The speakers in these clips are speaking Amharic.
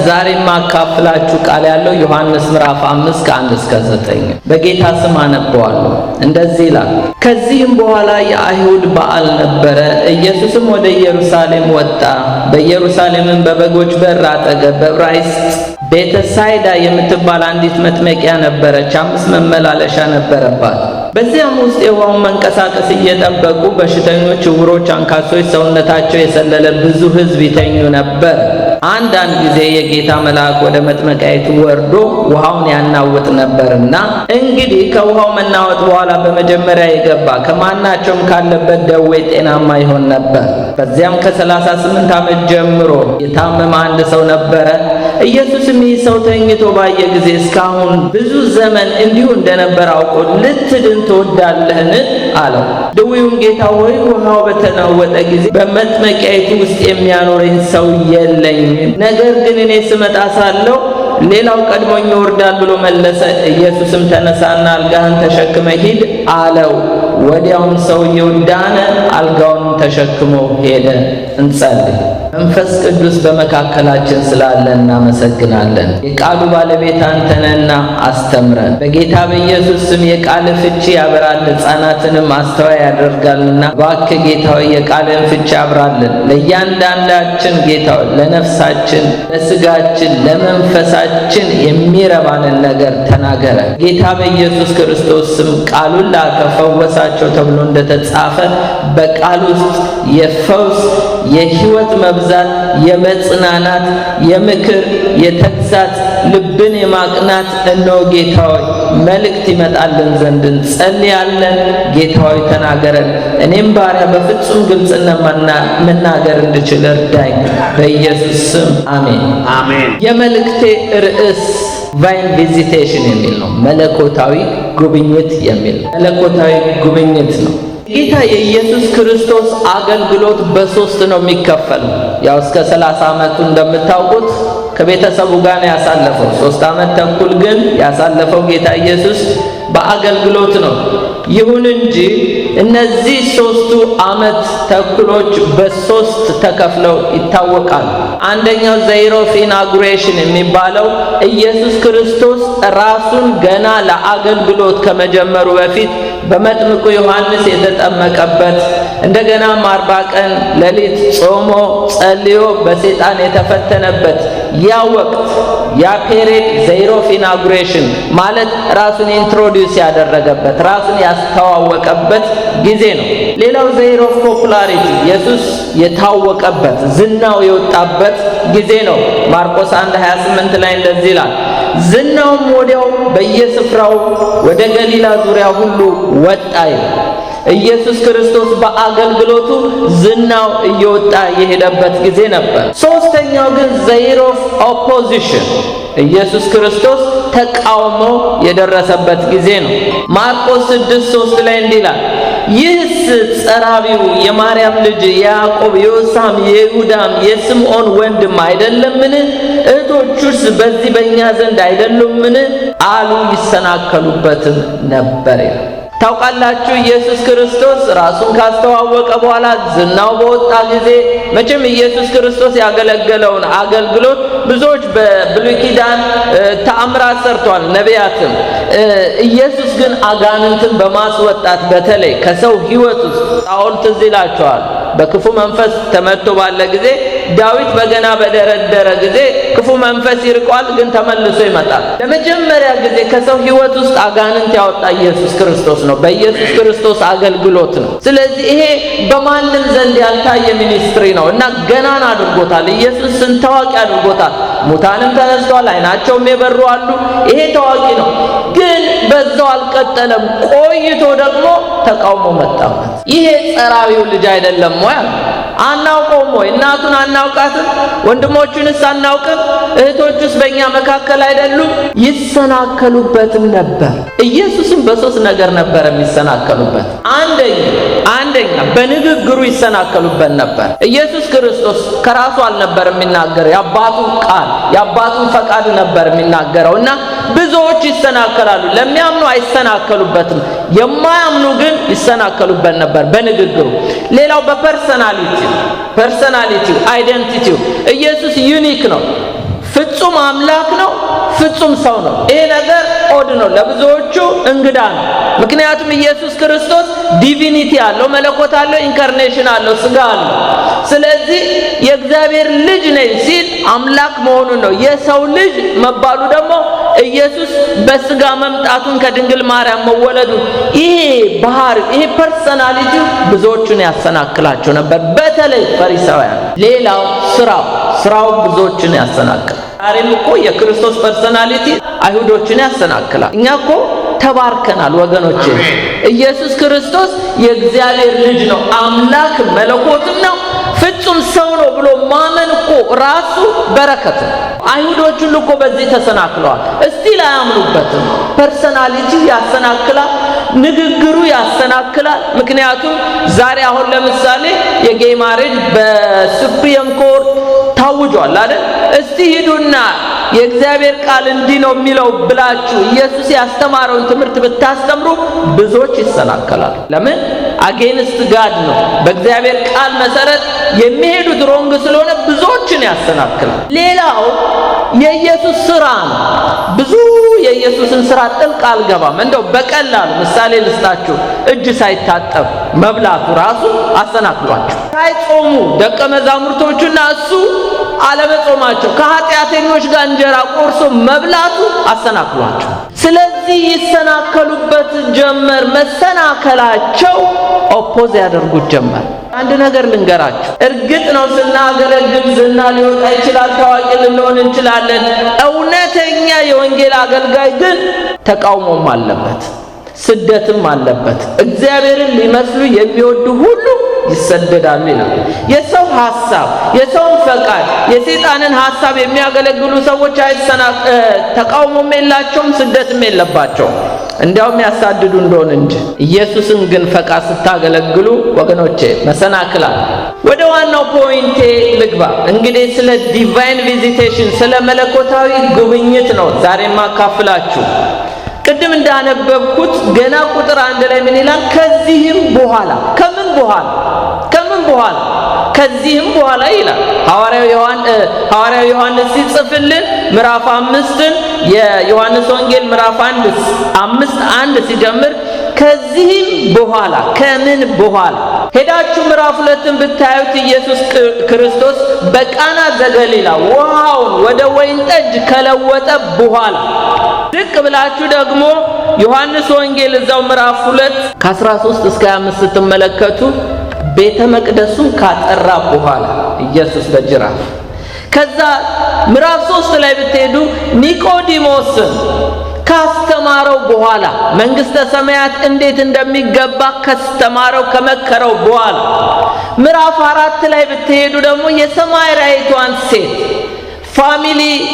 ዛሬ ማካፍላችሁ ቃል ያለው ዮሐንስ ምዕራፍ 5 ከ1 እስከ 9 በጌታ ስም አነበዋለሁ። እንደዚህ ይላል። ከዚህም በኋላ የአይሁድ በዓል ነበረ። ኢየሱስም ወደ ኢየሩሳሌም ወጣ። በኢየሩሳሌምም በበጎች በር አጠገብ በዕብራይስጥ ቤተሳይዳ የምትባል አንዲት መጥመቂያ ነበረች። 5 መመላለሻ ነበረባት። በዚያም ውስጥ የውሃውን መንቀሳቀስ እየጠበቁ በሽተኞች፣ ዕውሮች፣ አንካሶች፣ ሰውነታቸው የሰለለ ብዙ ሕዝብ ይተኙ ነበር። አንዳንድ ጊዜ የጌታ መልአክ ወደ መጥመቂያይቱ ወርዶ ውሃውን ያናውጥ ነበርና፣ እንግዲህ ከውሃው መናወጥ በኋላ በመጀመሪያ የገባ ከማናቸውም ካለበት ደዌ ጤናማ ይሆን ነበር። በዚያም ከ38 ዓመት ጀምሮ የታመመ አንድ ሰው ነበረ። ኢየሱስም ይህ ሰው ተኝቶ ባየ ጊዜ እስካሁን ብዙ ዘመን እንዲሁ እንደነበር አውቆ ልትድን ትወዳለህን? አለው። ድውዩም ጌታ ሆይ ውሃው በተናወጠ ጊዜ በመጥመቂያይቱ ውስጥ የሚያኖረኝ ሰው የለኝም፣ ነገር ግን እኔ ስመጣ ሳለሁ ሌላው ቀድሞኝ ይወርዳል ብሎ መለሰ። ኢየሱስም ተነሳና አልጋህን ተሸክመ ሂድ አለው። ወዲያውም ሰውየው ዳነ፣ አልጋውንም ተሸክሞ ሄደ። እንጸልይ። መንፈስ ቅዱስ በመካከላችን ስላለ እናመሰግናለን። የቃሉ ባለቤት አንተ ነህና አስተምረን። በጌታ በኢየሱስ ስም የቃል ፍቺ ያበራል፣ ሕፃናትንም አስተዋይ ያደርጋልና እባክህ ጌታ ሆይ የቃልን ፍቺ ያብራልን። ለእያንዳንዳችን ጌታ ሆይ ለነፍሳችን፣ ለስጋችን፣ ለመንፈሳችን የሚረባንን ነገር ተናገረ። ጌታ በኢየሱስ ክርስቶስ ስም ቃሉን ላከ ፈወሳቸው ተብሎ እንደተጻፈ በቃል ውስጥ የፈውስ የሕይወት መብዛት፣ የመጽናናት፣ የምክር፣ የተግሳጽ፣ ልብን የማቅናት እነሆ ጌታ ሆይ መልእክት ይመጣልን ዘንድ እንጸልያለን። ጌታ ሆይ ተናገረን። እኔም ባሪያ በፍጹም ግልጽነት መናገር እንድችል እርዳኝ። በኢየሱስ ስም አሜን። አሜን። የመልእክቴ ርዕስ ዲቫይን ቪዚቴሽን የሚል ነው። መለኮታዊ ጉብኝት የሚል ነው። መለኮታዊ ጉብኝት ነው። ጌታ የኢየሱስ ክርስቶስ አገልግሎት በ3 ነው የሚከፈለው። ያው እስከ 30 ዓመቱ እንደምታውቁት ከቤተሰቡ ጋር ነው ያሳለፈው። 3 ዓመት ተኩል ግን ያሳለፈው ጌታ ኢየሱስ በአገልግሎት ነው። ይሁን እንጂ እነዚህ 3 ዓመት ተኩሎች በ3 ተከፍለው ይታወቃሉ። አንደኛው ዘይር ኦፍ ኢናጉሬሽን የሚባለው ኢየሱስ ክርስቶስ ራሱን ገና ለአገልግሎት ከመጀመሩ በፊት በመጥምቁ ዮሐንስ የተጠመቀበት፣ እንደገናም 40 ቀን ሌሊት ጾሞ ጸልዮ በሰይጣን የተፈተነበት ያ ወቅት ያ ፔሪድ ዘይር ኦፍ ኢናጉሬሽን ማለት ራሱን ኢንትሮዲዩስ ያደረገበት ራሱን ያስተዋወቀበት ጊዜ ነው። ሌላው ዘይር ኦፍ ፖፑላሪቲ ኢየሱስ የታወቀበት ዝናው የወጣበት ጊዜ ነው። ማርቆስ 1:28 ላይ እንደዚህ ይላል፣ ዝናውም ወዲያው በየስፍራው ወደ ገሊላ ዙሪያ ሁሉ ወጣ ይላል። ኢየሱስ ክርስቶስ በአገልግሎቱ ዝናው እየወጣ የሄደበት ጊዜ ነበር። ሶስተኛው ግን ዘይር ኦፍ ኦፖዚሽን ኢየሱስ ክርስቶስ ተቃውሞ የደረሰበት ጊዜ ነው። ማርቆስ 6:3 ላይ እንዲህ ይላል፣ ይህስ ጸራቢው የማርያም ልጅ የያዕቆብ የዮሳም የይሁዳም የስምዖን ወንድም አይደለምን? እህቶቹስ በዚህ በእኛ ዘንድ አይደሉምን? አሉ፣ ይሰናከሉበትም ነበር ይላል። ታውቃላችሁ ኢየሱስ ክርስቶስ ራሱን ካስተዋወቀ በኋላ ዝናው በወጣ ጊዜ መቼም ኢየሱስ ክርስቶስ ያገለገለውን አገልግሎት ብዙዎች በብሉይ ኪዳን ተአምራት ሰርቷል፣ ነቢያትም። ኢየሱስ ግን አጋንንትን በማስወጣት በተለይ ከሰው ሕይወት ውስጥ ሳኦል ትዝ ይላችኋል፣ በክፉ መንፈስ ተመቶ ባለ ጊዜ ዳዊት በገና በደረደረ ጊዜ ክፉ መንፈስ ይርቋል፣ ግን ተመልሶ ይመጣል። ለመጀመሪያ ጊዜ ከሰው ሕይወት ውስጥ አጋንንት ያወጣ ኢየሱስ ክርስቶስ ነው። በኢየሱስ ክርስቶስ አገልግሎት ነው። ስለዚህ ይሄ በማንም ዘንድ ያልታየ ሚኒስትሪ ነው እና ገናን አድርጎታል። ኢየሱስን ታዋቂ አድርጎታል። ሙታንም ተነስተዋል፣ አይናቸውም የበሩ አሉ። ይሄ ታዋቂ ነው። ግን በዛው አልቀጠለም። ቆይቶ ደግሞ ተቃውሞ መጣበት። ይሄ ጸራቢው ልጅ አይደለም ወይ? አናውቀውም ወይ? እናቱን አናውቃትም? ወንድሞቹንስ አናውቅም? እህቶቹስ በእኛ መካከል አይደሉም? ይሰናከሉበትም ነበር። ኢየሱስም በ3 ነገር ነበር የሚሰናከሉበት። አንደኛ በንግግሩ ይሰናከሉበት ነበር። ኢየሱስ ክርስቶስ ከራሱ አልነበር የሚናገር፣ የአባቱን ቃል የአባቱን ፈቃድ ነበር የሚናገረው እና ብዙዎች ይሰናከላሉ። ለሚያምኑ አይሰናከሉበትም፣ የማያምኑ ግን ይሰናከሉበት ነበር በንግግሩ። ሌላው በፐርሰናሊቲው አይደንቲቲው ኢየሱስ ዩኒክ ነው። ፍጹም አምላክ ነው፣ ፍጹም ሰው ነው። ይሄ ነገር ኦድ ነው፣ ለብዙዎቹ እንግዳ ነው። ምክንያቱም ኢየሱስ ክርስቶስ ዲቪኒቲ አለው፣ መለኮት አለው፣ ኢንካርኔሽን አለው፣ ስጋ አለው። ስለዚህ የእግዚአብሔር ልጅ ነኝ ሲል አምላክ መሆኑን ነው። የሰው ልጅ መባሉ ደግሞ ኢየሱስ በስጋ መምጣቱን ከድንግል ማርያም መወለዱ ይሄ ባህሪ ይሄ ፐርሰናሊቲ ብዙዎቹን ያሰናክላቸው ነበር፣ በተለይ ፈሪሳውያን። ሌላው ስራው ብዙዎችን ያሰናክላል። ዛሬም እኮ የክርስቶስ ፐርሰናሊቲ አይሁዶችን ያሰናክላል። እኛ እኮ ተባርከናል ወገኖቼ። ኢየሱስ ክርስቶስ የእግዚአብሔር ልጅ ነው፣ አምላክ መለኮትም ነው፣ ፍጹም ሰው ነው ብሎ ማመን እኮ ራሱ በረከት ነው። አይሁዶች ሁሉ እኮ በዚህ ተሰናክለዋል። እስቲ አያምኑበትም። ፐርሰናሊቲው ያሰናክላል፣ ንግግሩ ያሰናክላል። ምክንያቱም ዛሬ አሁን ለምሳሌ የጌይ ማሬጅ በሱፕሪም ኮርት ታውጇል አይደል? እስቲ ሂዱና የእግዚአብሔር ቃል እንዲህ ነው የሚለው ብላችሁ ኢየሱስ ያስተማረውን ትምህርት ብታስተምሩ ብዙዎች ይሰናከላሉ። ለምን? አጌንስት ጋድ ነው። በእግዚአብሔር ቃል መሰረት የሚሄዱት ሮንግ ስለሆነ ብዙዎችን ያሰናክላል። ሌላው የኢየሱስ ስራ ነው። ብዙ የኢየሱስን ስራ ጥልቅ አልገባም። እንደው በቀላሉ ምሳሌ ልስጣችሁ። እጅ ሳይታጠብ መብላቱ ራሱ አሰናክሏቸው። ሳይጾሙ ደቀ መዛሙርቶቹና እሱ አለመጾማቸው፣ ከኃጢአተኞች ጋር እንጀራ ቆርሶ መብላቱ አሰናክሏቸው። ስለዚህ ይሰናከሉበት ጀመር። መሰናከላቸው ኦፖዝ ያደርጉት ጀመር። አንድ ነገር ልንገራችሁ። እርግጥ ነው ስናገለግል ዝና ሊወጣ ይችላል፣ ታዋቂ ልንሆን እንችላለን። እውነተኛ የወንጌል አገልጋይ ግን ተቃውሞም አለበት፣ ስደትም አለበት። እግዚአብሔርን ሊመስሉ የሚወዱ ሁሉ ይሰደዳሉ ይላል። የሰው ሐሳብ፣ የሰውን ፈቃድ፣ የሰይጣንን ሐሳብ የሚያገለግሉ ሰዎች ተቃውሞም የላቸውም፣ ስደትም የለባቸውም። እንዲያውም ያሳድዱ እንደሆነ እንጂ። ኢየሱስን ግን ፈቃድ ስታገለግሉ ወገኖቼ መሰናክላል። ወደ ዋናው ፖይንቴ ልግባ። እንግዲህ ስለ ዲቫይን ቪዚቴሽን ስለ መለኮታዊ ጉብኝት ነው ዛሬ ማካፍላችሁ። ቅድም እንዳነበብኩት ገና ቁጥር 1 ላይ ምን ይላል? ከዚህም በኋላ ከምን በኋላ ከዚህም በኋላ ይላል። ሐዋርያው ዮሐንስ ሲጽፍልን ምዕራፍ 5ን የዮሐንስ ወንጌል ምዕራፍ 5:1 ሲጀምር ከዚህም በኋላ ከምን በኋላ ሄዳችሁ ምዕራፍ 2ን ብታዩት ኢየሱስ ክርስቶስ በቃና ዘገሊላ ውሃውን ወደ ወይን ጠጅ ከለወጠ በኋላ ድቅ ብላችሁ ደግሞ ዮሐንስ ወንጌል እዛው ምዕራፍ 2 ከ13 እስከ 25 ስትመለከቱ ቤተ መቅደሱን ካጠራ በኋላ ኢየሱስ በጅራፍ ከዛ ምዕራፍ 3 ላይ ብትሄዱ ኒቆዲሞስን ካስተማረው በኋላ መንግስተ ሰማያት እንዴት እንደሚገባ ካስተማረው ከመከረው በኋላ ምዕራፍ 4 ላይ ብትሄዱ ደግሞ የሰማርያይቷን ሴት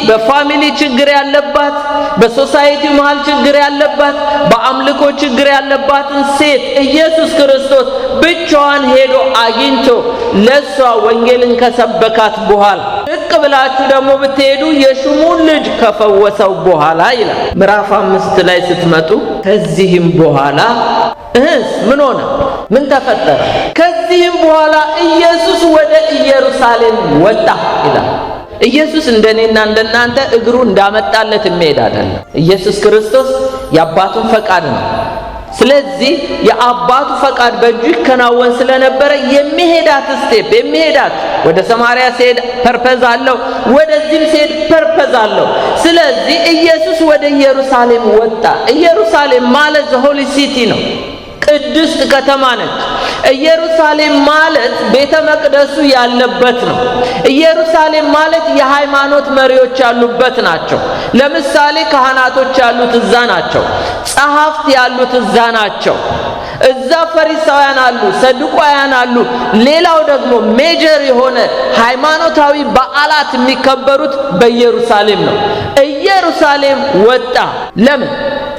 በፋሚሊ ችግር ያለባት፣ በሶሳይቲ መሃል ችግር ያለባት፣ በአምልኮ ችግር ያለባትን ሴት ኢየሱስ ክርስቶስ ብቻዋን ሄዶ አግኝቶ ለሷ ወንጌልን ከሰበካት በኋላ ድቅ ብላችሁ ደግሞ ብትሄዱ የሹሙን ልጅ ከፈወሰው በኋላ ይላል። ምዕራፍ 5 ላይ ስትመጡ ከዚህም በኋላ ምን ሆነ? ምን ተፈጠረ? ከዚህም በኋላ ኢየሱስ ወደ ኢየሩሳሌም ወጣ ይላል። ኢየሱስ እንደኔና እንደናንተ እግሩ እንዳመጣለት የሚሄድ አይደለም። ኢየሱስ ክርስቶስ የአባቱን ፈቃድ ነው። ስለዚህ የአባቱ ፈቃድ በእጁ ይከናወን ስለነበረ የሚሄዳት ወደ ሰማርያ ሲሄድ ፐርፐዝ አለው፣ ወደዚህም ሲሄድ ፐርፐዝ አለው። ስለዚህ ኢየሱስ ወደ ኢየሩሳሌም ወጣ። ኢየሩሳሌም ማለት ሆሊ ሲቲ ነው፣ ቅድስት ከተማ ነች። ኢየሩሳሌም ማለት ቤተ መቅደሱ ያለበት ነው። ኢየሩሳሌም ማለት የሃይማኖት መሪዎች ያሉበት ናቸው። ለምሳሌ ካህናቶች ያሉት እዛ ናቸው። ጸሐፍት ያሉት እዛ ናቸው። እዛ ፈሪሳውያን አሉ፣ ሰዱቃውያን አሉ። ሌላው ደግሞ ሜጀር የሆነ ሃይማኖታዊ በዓላት የሚከበሩት በኢየሩሳሌም ነው። ኢየሩሳሌም ወጣ።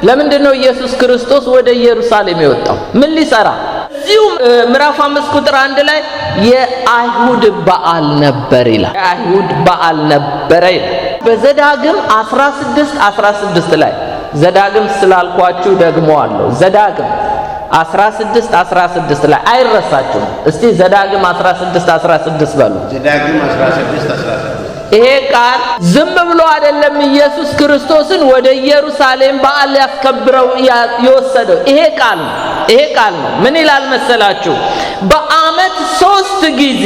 ለምንድን ነው ኢየሱስ ክርስቶስ ወደ ኢየሩሳሌም የወጣው? ምን ሊሰራ? እዚሁ ምዕራፍ 5 ቁጥር 1 ላይ የአይሁድ በዓል ነበር ይላል። የአይሁድ በዓል ነበረ ይላል። በዘዳግም 16:16 ላይ ዘዳግም ስላልኳችሁ ደግሞ አለው። ዘዳግም 16:16 ላይ አይረሳችሁም። እስቲ ዘዳግም 16:16 በሉ። ዘዳግም 16:16 ይሄ ቃል ዝም ብሎ አይደለም ኢየሱስ ክርስቶስን ወደ ኢየሩሳሌም በዓል ያስከብረው የወሰደው። ይሄ ቃል ነው። ምን ይላል መሰላችሁ? በዓመት 3 ጊዜ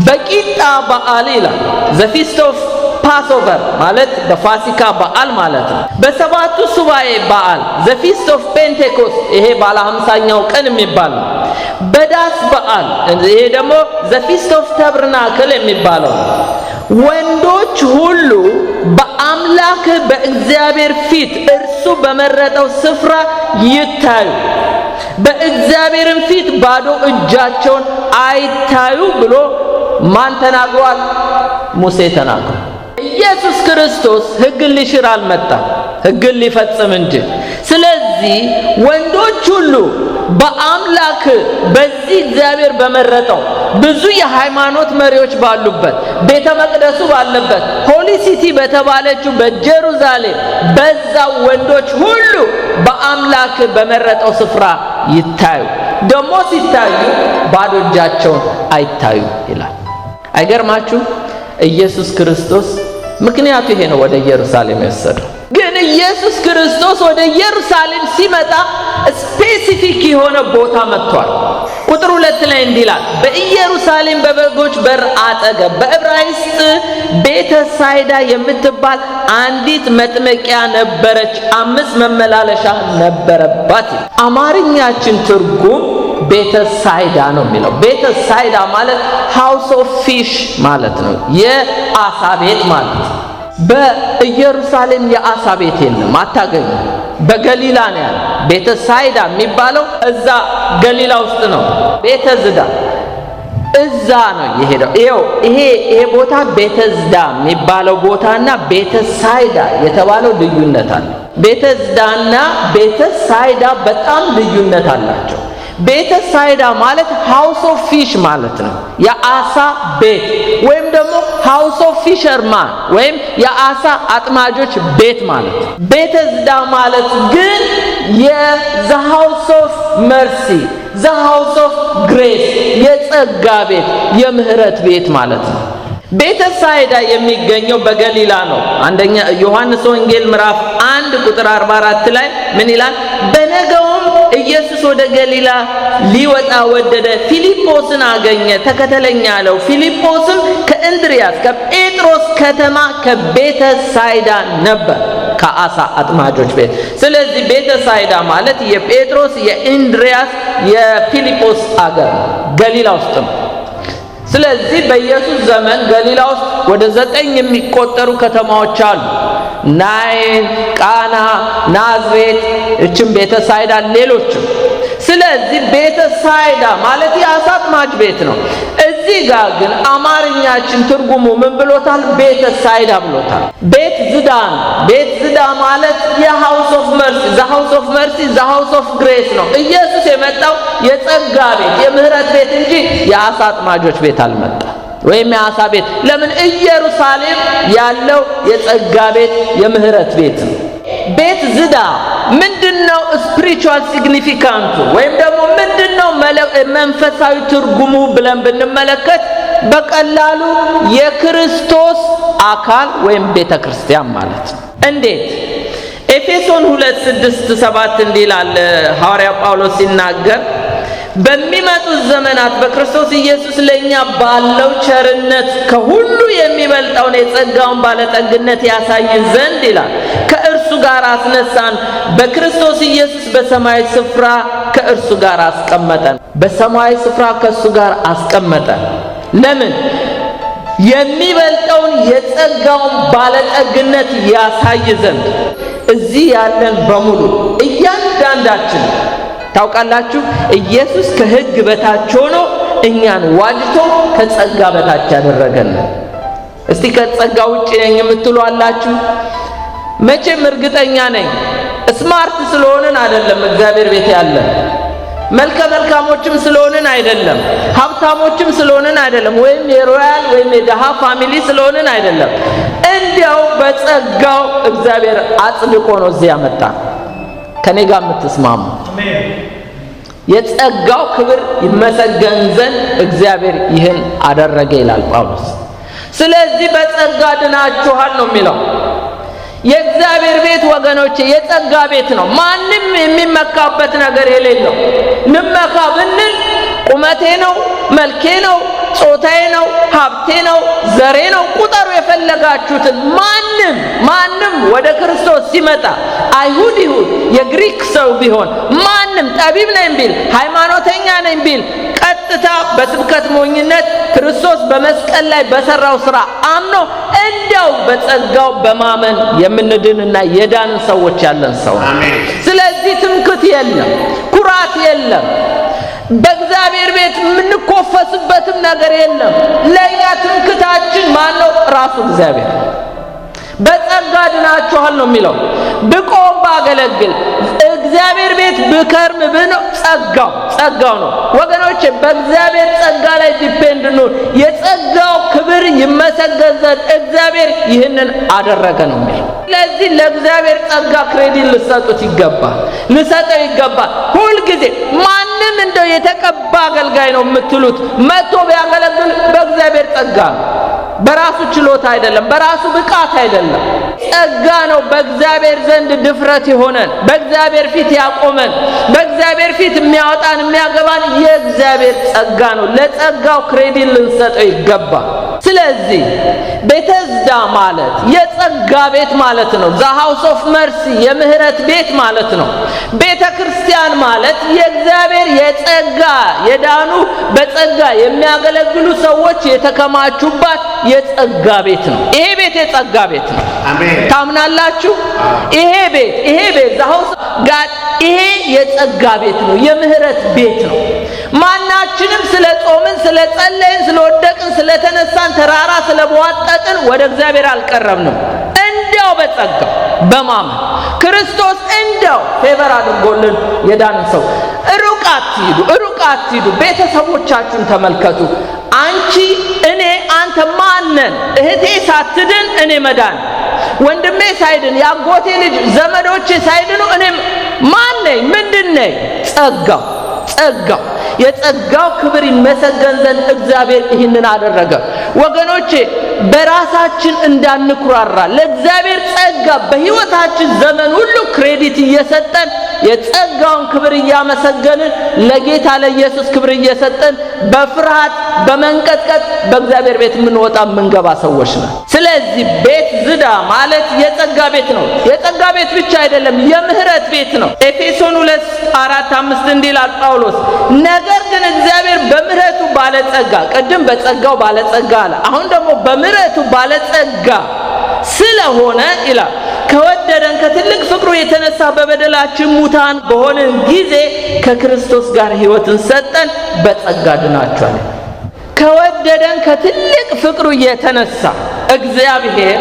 በቂጣ በዓል ይላል። ዘ ፊስት ኦፍ ፓስኦቨር ማለት በፋሲካ በዓል ማለት ነው። በሰባቱ ሱባኤ በዓል ዘ ፊስት ኦፍ ፔንቴኮስት ይሄ ባለ 50ኛው ቀን የሚባል ነው። በዳስ በዓል ይሄ ደግሞ ዘ ፊስት ኦፍ ተብርናክል የሚባለው ነው። ወንዶች ሁሉ በአምላክ በእግዚአብሔር ፊት እርሱ በመረጠው ስፍራ ይታዩ፣ በእግዚአብሔርም ፊት ባዶ እጃቸውን አይታዩ ብሎ ማን ተናግሯል? ሙሴ ተናግሯል። ኢየሱስ ክርስቶስ ሕግን ሊሽር አልመጣም፣ ሕግን ሊፈጽም እንጂ። ስለዚህ ወንዶች ሁሉ በአምላክ በዚህ እግዚአብሔር በመረጠው ብዙ የሃይማኖት መሪዎች ባሉበት ቤተ መቅደሱ ባለበት ሆሊ ሲቲ በተባለችው በኢየሩሳሌም በዛው ወንዶች ሁሉ በአምላክ በመረጠው ስፍራ ይታዩ፣ ደግሞ ሲታዩ ባዶ እጃቸውን አይታዩ ይላል። አይገርማችሁ? ኢየሱስ ክርስቶስ ምክንያቱ ይሄ ነው ወደ ኢየሩሳሌም የወሰደው። ግን ኢየሱስ ክርስቶስ ወደ ኢየሩሳሌም ሲመጣ ስፔሲፊክ የሆነ ቦታ መጥቷል። ቁጥር 2 ላይ እንዲህ ይላል፣ በኢየሩሳሌም በበጎች በር አጠገብ በዕብራይስጥ ቤተ ሳይዳ የምትባል አንዲት መጥመቂያ ነበረች፣ 5 መመላለሻ ነበረባት። አማርኛችን ትርጉም ቤተ ሳይዳ ነው የሚለው። ቤተ ሳይዳ ማለት ሃውስ ኦፍ ፊሽ ማለት ነው፣ የአሳ ቤት ማለት ነው። በኢየሩሳሌም የአሳ ቤት የለም፣ አታገኙ። በገሊላ ነው ያለ። ቤተ ሳይዳ የሚባለው እዛ ገሊላ ውስጥ ነው። ቤተ ዝዳ እዛ ነው የሄደው። ይሄ ቦታ ቤተ ዝዳ የሚባለው ቦታና ቤተ ሳይዳ የተባለው ልዩነት አለ። ቤተ ዝዳና ቤተ ሳይዳ በጣም ልዩነት አላቸው። ቤተ ሳይዳ ማለት ሃውስ ኦፍ ፊሽ ማለት ነው፣ የአሳ ቤት ወይም ደግሞ ሃውስ ኦፍ ፊሸርማን ወይም የአሳ አጥማጆች ቤት ማለት ነው። ቤተ ዝዳ ማለት ግን የዘ ሃውስ ኦፍ መርሲ ዘ ሃውስ ኦፍ ግሬስ የጸጋ ቤት የምህረት ቤት ማለት ነው። ቤተ ሳይዳ የሚገኘው በገሊላ ነው። አንደኛ ዮሐንስ ወንጌል ምዕራፍ 1 ቁጥር 44 ላይ ምን ይላል? በነገውም ኢየሱስ ወደ ገሊላ ሊወጣ ወደደ፣ ፊልጶስን አገኘ፣ ተከተለኝ አለው። ፊልጶስም ከእንድርያስ ከጴጥሮስ ከተማ ከቤተ ሳይዳ ነበር፣ ከአሳ አጥማጆች ቤት። ስለዚህ ቤተ ሳይዳ ማለት የጴጥሮስ የእንድርያስ የፊልጶስ አገር ገሊላ ውስጥ ነው። ስለዚህ በኢየሱስ ዘመን ገሊላ ውስጥ ወደ 9 የሚቆጠሩ ከተማዎች አሉ። ናይን፣ ቃና፣ ናዝሬት፣ እችም ቤተ ሳይዳ፣ ሌሎችም። ስለዚህ ቤተ ሳይዳ ማለት የአሳ አጥማጅ ቤት ነው። እዚህ ጋር ግን አማርኛችን ትርጉሙ ምን ብሎታል? ቤተ ሳይዳ ብሎታል። ቤት ዝዳ ነው። ቤት ዝዳ ማለት የሃውስ ኦፍ መርሲ ዘ ሃውስ ኦፍ መርሲ ዘ ሃውስ ኦፍ ግሬስ ነው። ኢየሱስ የመጣው የጸጋ ቤት የምህረት ቤት እንጂ የአሳ አጥማጆች ቤት አልመጣም፣ ወይም የአሳ ቤት። ለምን? ኢየሩሳሌም ያለው የጸጋ ቤት የምህረት ቤት ነው። ቤት ዝዳ ምንድነው? ስፒሪቹዋል ሲግኒፊካንቱ ወይም ደግሞ ምንድነው መንፈሳዊ ትርጉሙ ብለን ብንመለከት በቀላሉ የክርስቶስ አካል ወይም ቤተ ክርስቲያን ማለት ነው። እንዴት? ኤፌሶን 2:6-7 እንዲህ ይላል ሐዋርያው ጳውሎስ ሲናገር፣ በሚመጡት ዘመናት በክርስቶስ ኢየሱስ ለኛ ባለው ቸርነት ከሁሉ የሚበልጠውን የጸጋውን ባለጠግነት ያሳየን ዘንድ ይላል ከእርሱ ጋር አስነሳን፣ በክርስቶስ ኢየሱስ በሰማያዊ ስፍራ ከእርሱ ጋር አስቀመጠን። በሰማያዊ ስፍራ ከእሱ ጋር አስቀመጠን። ለምን? የሚበልጠውን የጸጋውን ባለጠግነት ያሳይ ዘንድ። እዚህ ያለን በሙሉ እያንዳንዳችን ታውቃላችሁ፣ ኢየሱስ ከሕግ በታች ሆኖ እኛን ዋጅቶ ከጸጋ በታች ያደረገን። እስቲ ከጸጋ ውጪ ነኝ የምትሉ አላችሁ? መቼም እርግጠኛ ነኝ ስማርት ስለሆንን አይደለም እግዚአብሔር ቤት ያለን፣ መልከ መልካሞችም ስለሆንን አይደለም፣ ሀብታሞችም ስለሆንን አይደለም፣ ወይም የሮያል ወይም የደሃ ፋሚሊ ስለሆንን አይደለም። እንዲያው በጸጋው እግዚአብሔር አጽድቆ ነው እዚህ ያመጣ። ከኔ ጋር የምትስማሙ? የጸጋው ክብር ይመሰገን ዘንድ እግዚአብሔር ይህን አደረገ ይላል ጳውሎስ። ስለዚህ በጸጋ ድናችኋል ነው የሚለው። የእግዚአብሔር ቤት ወገኖቼ የጸጋ ቤት ነው። ማንም የሚመካበት ነገር የሌለው። ልመካ ብንል ቁመቴ ነው፣ መልኬ ነው፣ ጾታዬ ነው፣ ሀብቴ ነው፣ ዘሬ ነው፣ ቁጠሩ የፈለጋችሁትን። ማንም ወደ ክርስቶስ ሲመጣ አይሁድ ይሁን የግሪክ ሰው ቢሆን ማንም ጠቢብ ነኝ ቢል ሃይማኖተኛ ነኝ ቢል ቀጥታ በስብከት ሞኝነት ክርስቶስ በመስቀል ላይ በሰራው ሥራ አምኖ እንዲያው በጸጋው በማመን የምንድንና የዳንን ሰዎች ያለን ሰው። ስለዚህ ትምክት የለም፣ ኩራት የለም። በእግዚአብሔር ቤት የምንኮፈስበትም ነገር የለም። ለኛ ትምክታችን ማነው? ራሱ እግዚአብሔር። በጸጋ ድናችኋል ነው የሚለው። ብቆም ባገለግል እግዚአብሔር ቤት ብከርም ብነው ጸጋው ነው ወገኖቼ። በእግዚአብሔር ጸጋ ላይ ዲፔንድ ነው። የጸጋው ክብር ይመሰገን ዘንድ እግዚአብሔር ይህንን አደረገ ነው የሚለው። ስለዚህ ለእግዚአብሔር ጸጋ ክሬዲት ልሰጠው ይገባል። ሁልጊዜ ማንም እንደው የተቀባ አገልጋይ ነው የምትሉት መጥቶ ቢያገለግል በእግዚአብሔር ጸጋ ነው። በራሱ ችሎታ አይደለም፣ በራሱ ብቃት አይደለም። ጸጋ ነው በእግዚአብሔር ዘንድ ድፍረት የሆነን፣ በእግዚአብሔር ፊት ያቆመን፣ በእግዚአብሔር ፊት የሚያወጣን የሚያገባን የእግዚአብሔር ጸጋ ነው። ለጸጋው ክሬዲት ልንሰጠው ይገባል። ስለዚህ ቤተዝዳ ማለት የጸጋ ቤት ማለት ነው። ዘ ሃውስ ኦፍ መርሲ የምህረት ቤት ማለት ነው። ቤተ ክርስቲያን ማለት የእግዚአብሔር የጸጋ የዳኑ በጸጋ የሚያገለግሉ ሰዎች የተከማቹባት የጸጋ ቤት ነው። ይሄ ቤት የጸጋ ቤት ነው። አሜን። ታምናላችሁ? ይሄ ቤት ዘ ሃውስ ጋር ይሄ የጸጋ ቤት ነው፣ የምህረት ቤት ነው። ማናችንም ስለ ጾምን፣ ስለ ጸለይን፣ ስለወደቅን፣ ስለተነሳን፣ ተራራ ስለቧጠጥን ወደ እግዚአብሔር አልቀረብንም። እንዲያው በጸጋው በማመን ክርስቶስ እንዲያው ፌቨር አድርጎልን የዳንን ሰው ሩቅ አትሂዱ። ቤተሰቦቻችሁን ተመልከቱ። አንቺ፣ እኔ፣ አንተ ማነን? እህቴ ሳትድን እኔ መዳን፣ ወንድሜ ሳይድን፣ ያጎቴ ልጅ ዘመዶቼ ሳይድኑ እኔ ማን ነኝ? ምንድን ነኝ? ጸጋው የጸጋው ክብር ይመሰገን ዘንድ እግዚአብሔር ይህንን አደረገ። ወገኖቼ በራሳችን እንዳንኩራራ ለእግዚአብሔር ጸጋ በሕይወታችን ዘመን ሁሉ ክሬዲት እየሰጠን የጸጋውን ክብር እያመሰገንን ለጌታ ለኢየሱስ ክብር እየሰጠን በፍርሃት በመንቀጥቀጥ በእግዚአብሔር ቤት የምንወጣ የምንገባ ሰዎች ነን። ስለዚህ ቤት ዝዳ ማለት የጸጋ ቤት ነው። የጸጋ ቤት ብቻ አይደለም፣ የምህረት ቤት ነው። ኤፌሶን 2:4-5 እንዲህ ይላል ጳውሎስ፣ ነገር ግን እግዚአብሔር በምህረቱ ባለጸጋ፣ ቅድም በጸጋው ባለጸጋ አለ፣ አሁን ደግሞ በምህረቱ ባለጸጋ ስለሆነ ይላል ከወደደን ከትልቅ ፍቅሩ የተነሳ በበደላችን ሙታን በሆንን ጊዜ ከክርስቶስ ጋር ሕይወትን ሰጠን፣ በጸጋ ድናችኋል። ከወደደን ከትልቅ ፍቅሩ የተነሳ እግዚአብሔር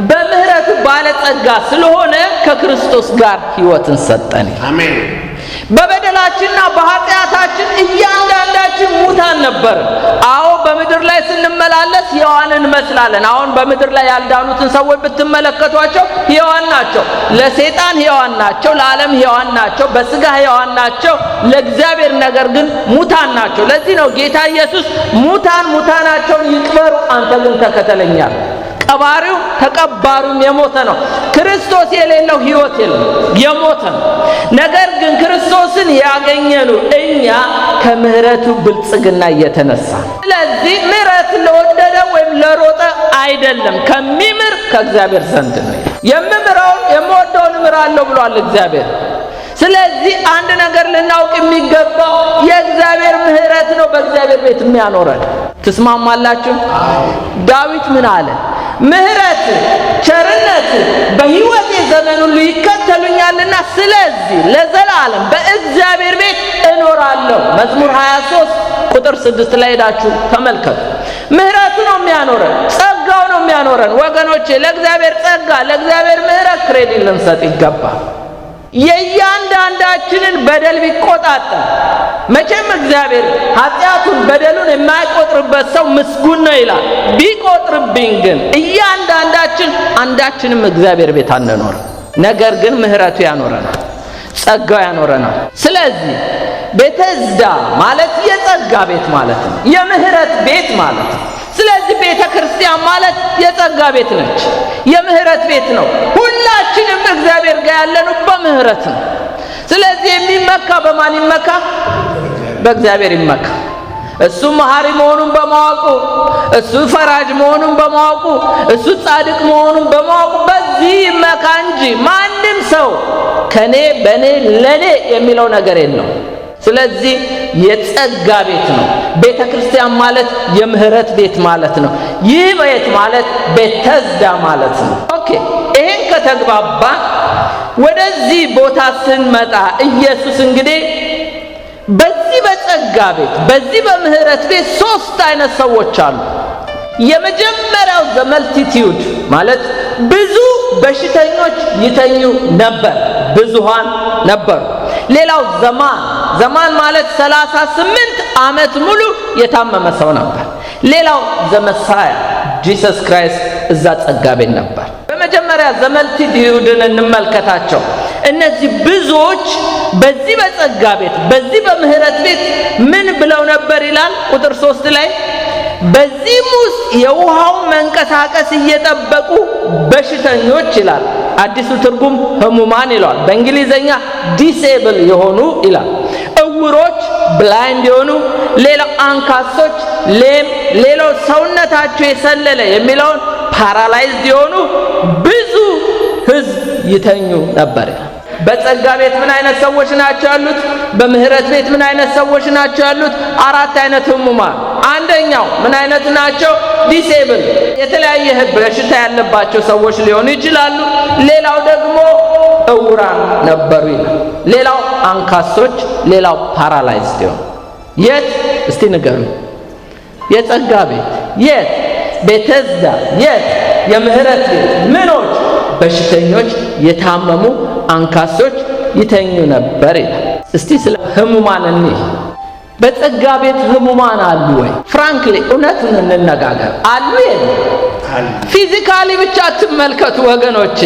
በምህረቱ ባለጸጋ ስለሆነ ከክርስቶስ ጋር ሕይወትን ሰጠን። አሜን። በበደላችንና በኃጢአታችን እያንዳንዳችን ሙታን ነበር። አዎ በምድር ላይ ስንመላለስ ሕያዋን እንመስላለን። አሁን በምድር ላይ ያልዳኑትን ሰዎች ብትመለከቷቸው ሕያዋን ናቸው። ለሰይጣን ሕያዋን ናቸው፣ ለዓለም ሕያዋን ናቸው፣ በሥጋ ሕያዋን ናቸው፣ ለእግዚአብሔር ነገር ግን ሙታን ናቸው። ለዚህ ነው ጌታ ኢየሱስ ሙታናቸውን ይቅበሩ፣ አንተ ግን ተከተለኛል። ቀባሪው ተቀባሪውም የሞተ ነው። ክርስቶስ የሌለው ሕይወት የለም፣ የሞተ ነው። ነገር ግን ክርስቶስን ያገኘነው እኛ ከምህረቱ ብልጽግና እየተነሳ። ስለዚህ ምህረት ለወደደ ወይም ለሮጠ አይደለም፣ ከሚምር ከእግዚአብሔር ዘንድ ነው። የምወደውን እምራለሁ ብሏል እግዚአብሔር። ስለዚህ አንድ ነገር ልናውቅ የሚገባው የእግዚአብሔር ምህረት ነው በእግዚአብሔር ቤት የሚያኖረን። ትስማማላችሁ? ዳዊት ምን አለ? ምህረት ቸርነት በሕይወቴ ዘመን ሁሉ ይከተሉኛልና ስለዚህ ለዘላለም በእግዚአብሔር ቤት እኖራለሁ። መዝሙር 23:6 ላይ ሄዳችሁ ተመልከቱ። ምህረቱ ነው የሚያኖረን፣ ጸጋው ነው የሚያኖረን። ወገኖቼ ለእግዚአብሔር ጸጋ ለእግዚአብሔር ምህረት ክሬዲት ልንሰጥ ይገባል። የእያንዳንዳችንን በደል ቢቆጣጠር መቼም እግዚአብሔር ኃጢአቱን በደሉን የማይቆጥርበት ሰው ምስጉን ነው ይላል። ቢቆጥርብኝ ግን እያንዳንዳችን አንዳችንም እግዚአብሔር ቤት አንኖርም። ነገር ግን ምህረቱ ያኖረናል፣ ጸጋው ያኖረናል። ስለዚህ ቤተዝዳ ማለት የጸጋ ቤት ማለት ነው፣ የምህረት ቤት ማለት ነው። ስለዚህ ቤተክርስቲያን ማለት የጸጋ ቤት ነች፣ የምህረት ቤት ነው። ሁላችንም እግዚአብሔር ጋር ያለነው በምህረት ነው። ስለዚህ የሚመካ በማን ይመካ? በእግዚአብሔር ይመካ። እሱ መሐሪ መሆኑን በማወቁ፣ እሱ ፈራጅ መሆኑን በማወቁ፣ እሱ ጻድቅ መሆኑን በማወቁ በዚህ ይመካ እንጂ ማንም ሰው ከኔ በኔ ለኔ የሚለው ነገር የለው። ስለዚህ የጸጋ ቤት ነው። ቤተክርስቲያን ማለት የምህረት ቤት ማለት ነው። ይህ ቤት ማለት ቤተዝዳ ማለት ነው። ኦኬ፣ ይሄን ከተግባባ ወደዚህ ቦታ ስንመጣ ኢየሱስ እንግዲህ በዚህ በጸጋ ቤት በዚህ በምህረት ቤት ሶስት አይነት ሰዎች አሉ። የመጀመሪያው ዘመልቲቲዩድ ማለት ብዙ በሽተኞች ይተኙ ነበር፣ ብዙሃን ነበሩ። ሌላው ዘማን ማለት 38 ዓመት ሙሉ የታመመ ሰው ነበር። ሌላው ዘመሳያ ጂሰስ ክራይስት እዛ ጸጋ ቤት ነበር። በመጀመሪያ ዘመልቲቲዩድን እንመልከታቸው። እነዚህ ብዙዎች በዚህ በጸጋ ቤት በዚህ በምህረት ቤት ምን ብለው ነበር ይላል ቁጥር 3 ላይ በዚህም ውስጥ የውሃው መንቀሳቀስ እየጠበቁ በሽተኞች ይላል። አዲሱ ትርጉም ህሙማን ይላል። በእንግሊዘኛ ዲሴብል የሆኑ ይላል። እውሮች ብላይንድ የሆኑ፣ ሌላው አንካሶች ሌም፣ ሌላው ሰውነታቸው የሰለለ የሚለውን ፓራላይዝድ የሆኑ ብዙ ህዝብ ይተኙ ነበር። በጸጋ ቤት ምን አይነት ሰዎች ናቸው ያሉት? በምህረት ቤት ምን አይነት ሰዎች ናቸው ያሉት? አራት አይነት ህሙማን። አንደኛው ምን አይነት ናቸው? ዲሴብል፣ የተለያየ በሽታ ያለባቸው ሰዎች ሊሆኑ ይችላሉ። ሌላው ደግሞ እውራን ነበሩ ይላል። ሌላው አንካሶች፣ ሌላው ፓራላይዝድ የሆኑ። የት እስቲ ንገሩ? የጸጋ ቤት የት? ቤተዝዳ የት? የምህረት ቤት ምኖች? በሽተኞች፣ የታመሙ፣ አንካሶች ይተኙ ነበር ይላል። እስቲ ስለ ህሙማን እንይ። በጸጋ ቤት ህሙማን አሉ ወይ? ፍራንክሊ እውነቱን እንነጋገር፣ አሉ የለም? ፊዚካሊ ብቻ አትመልከቱ ወገኖቼ።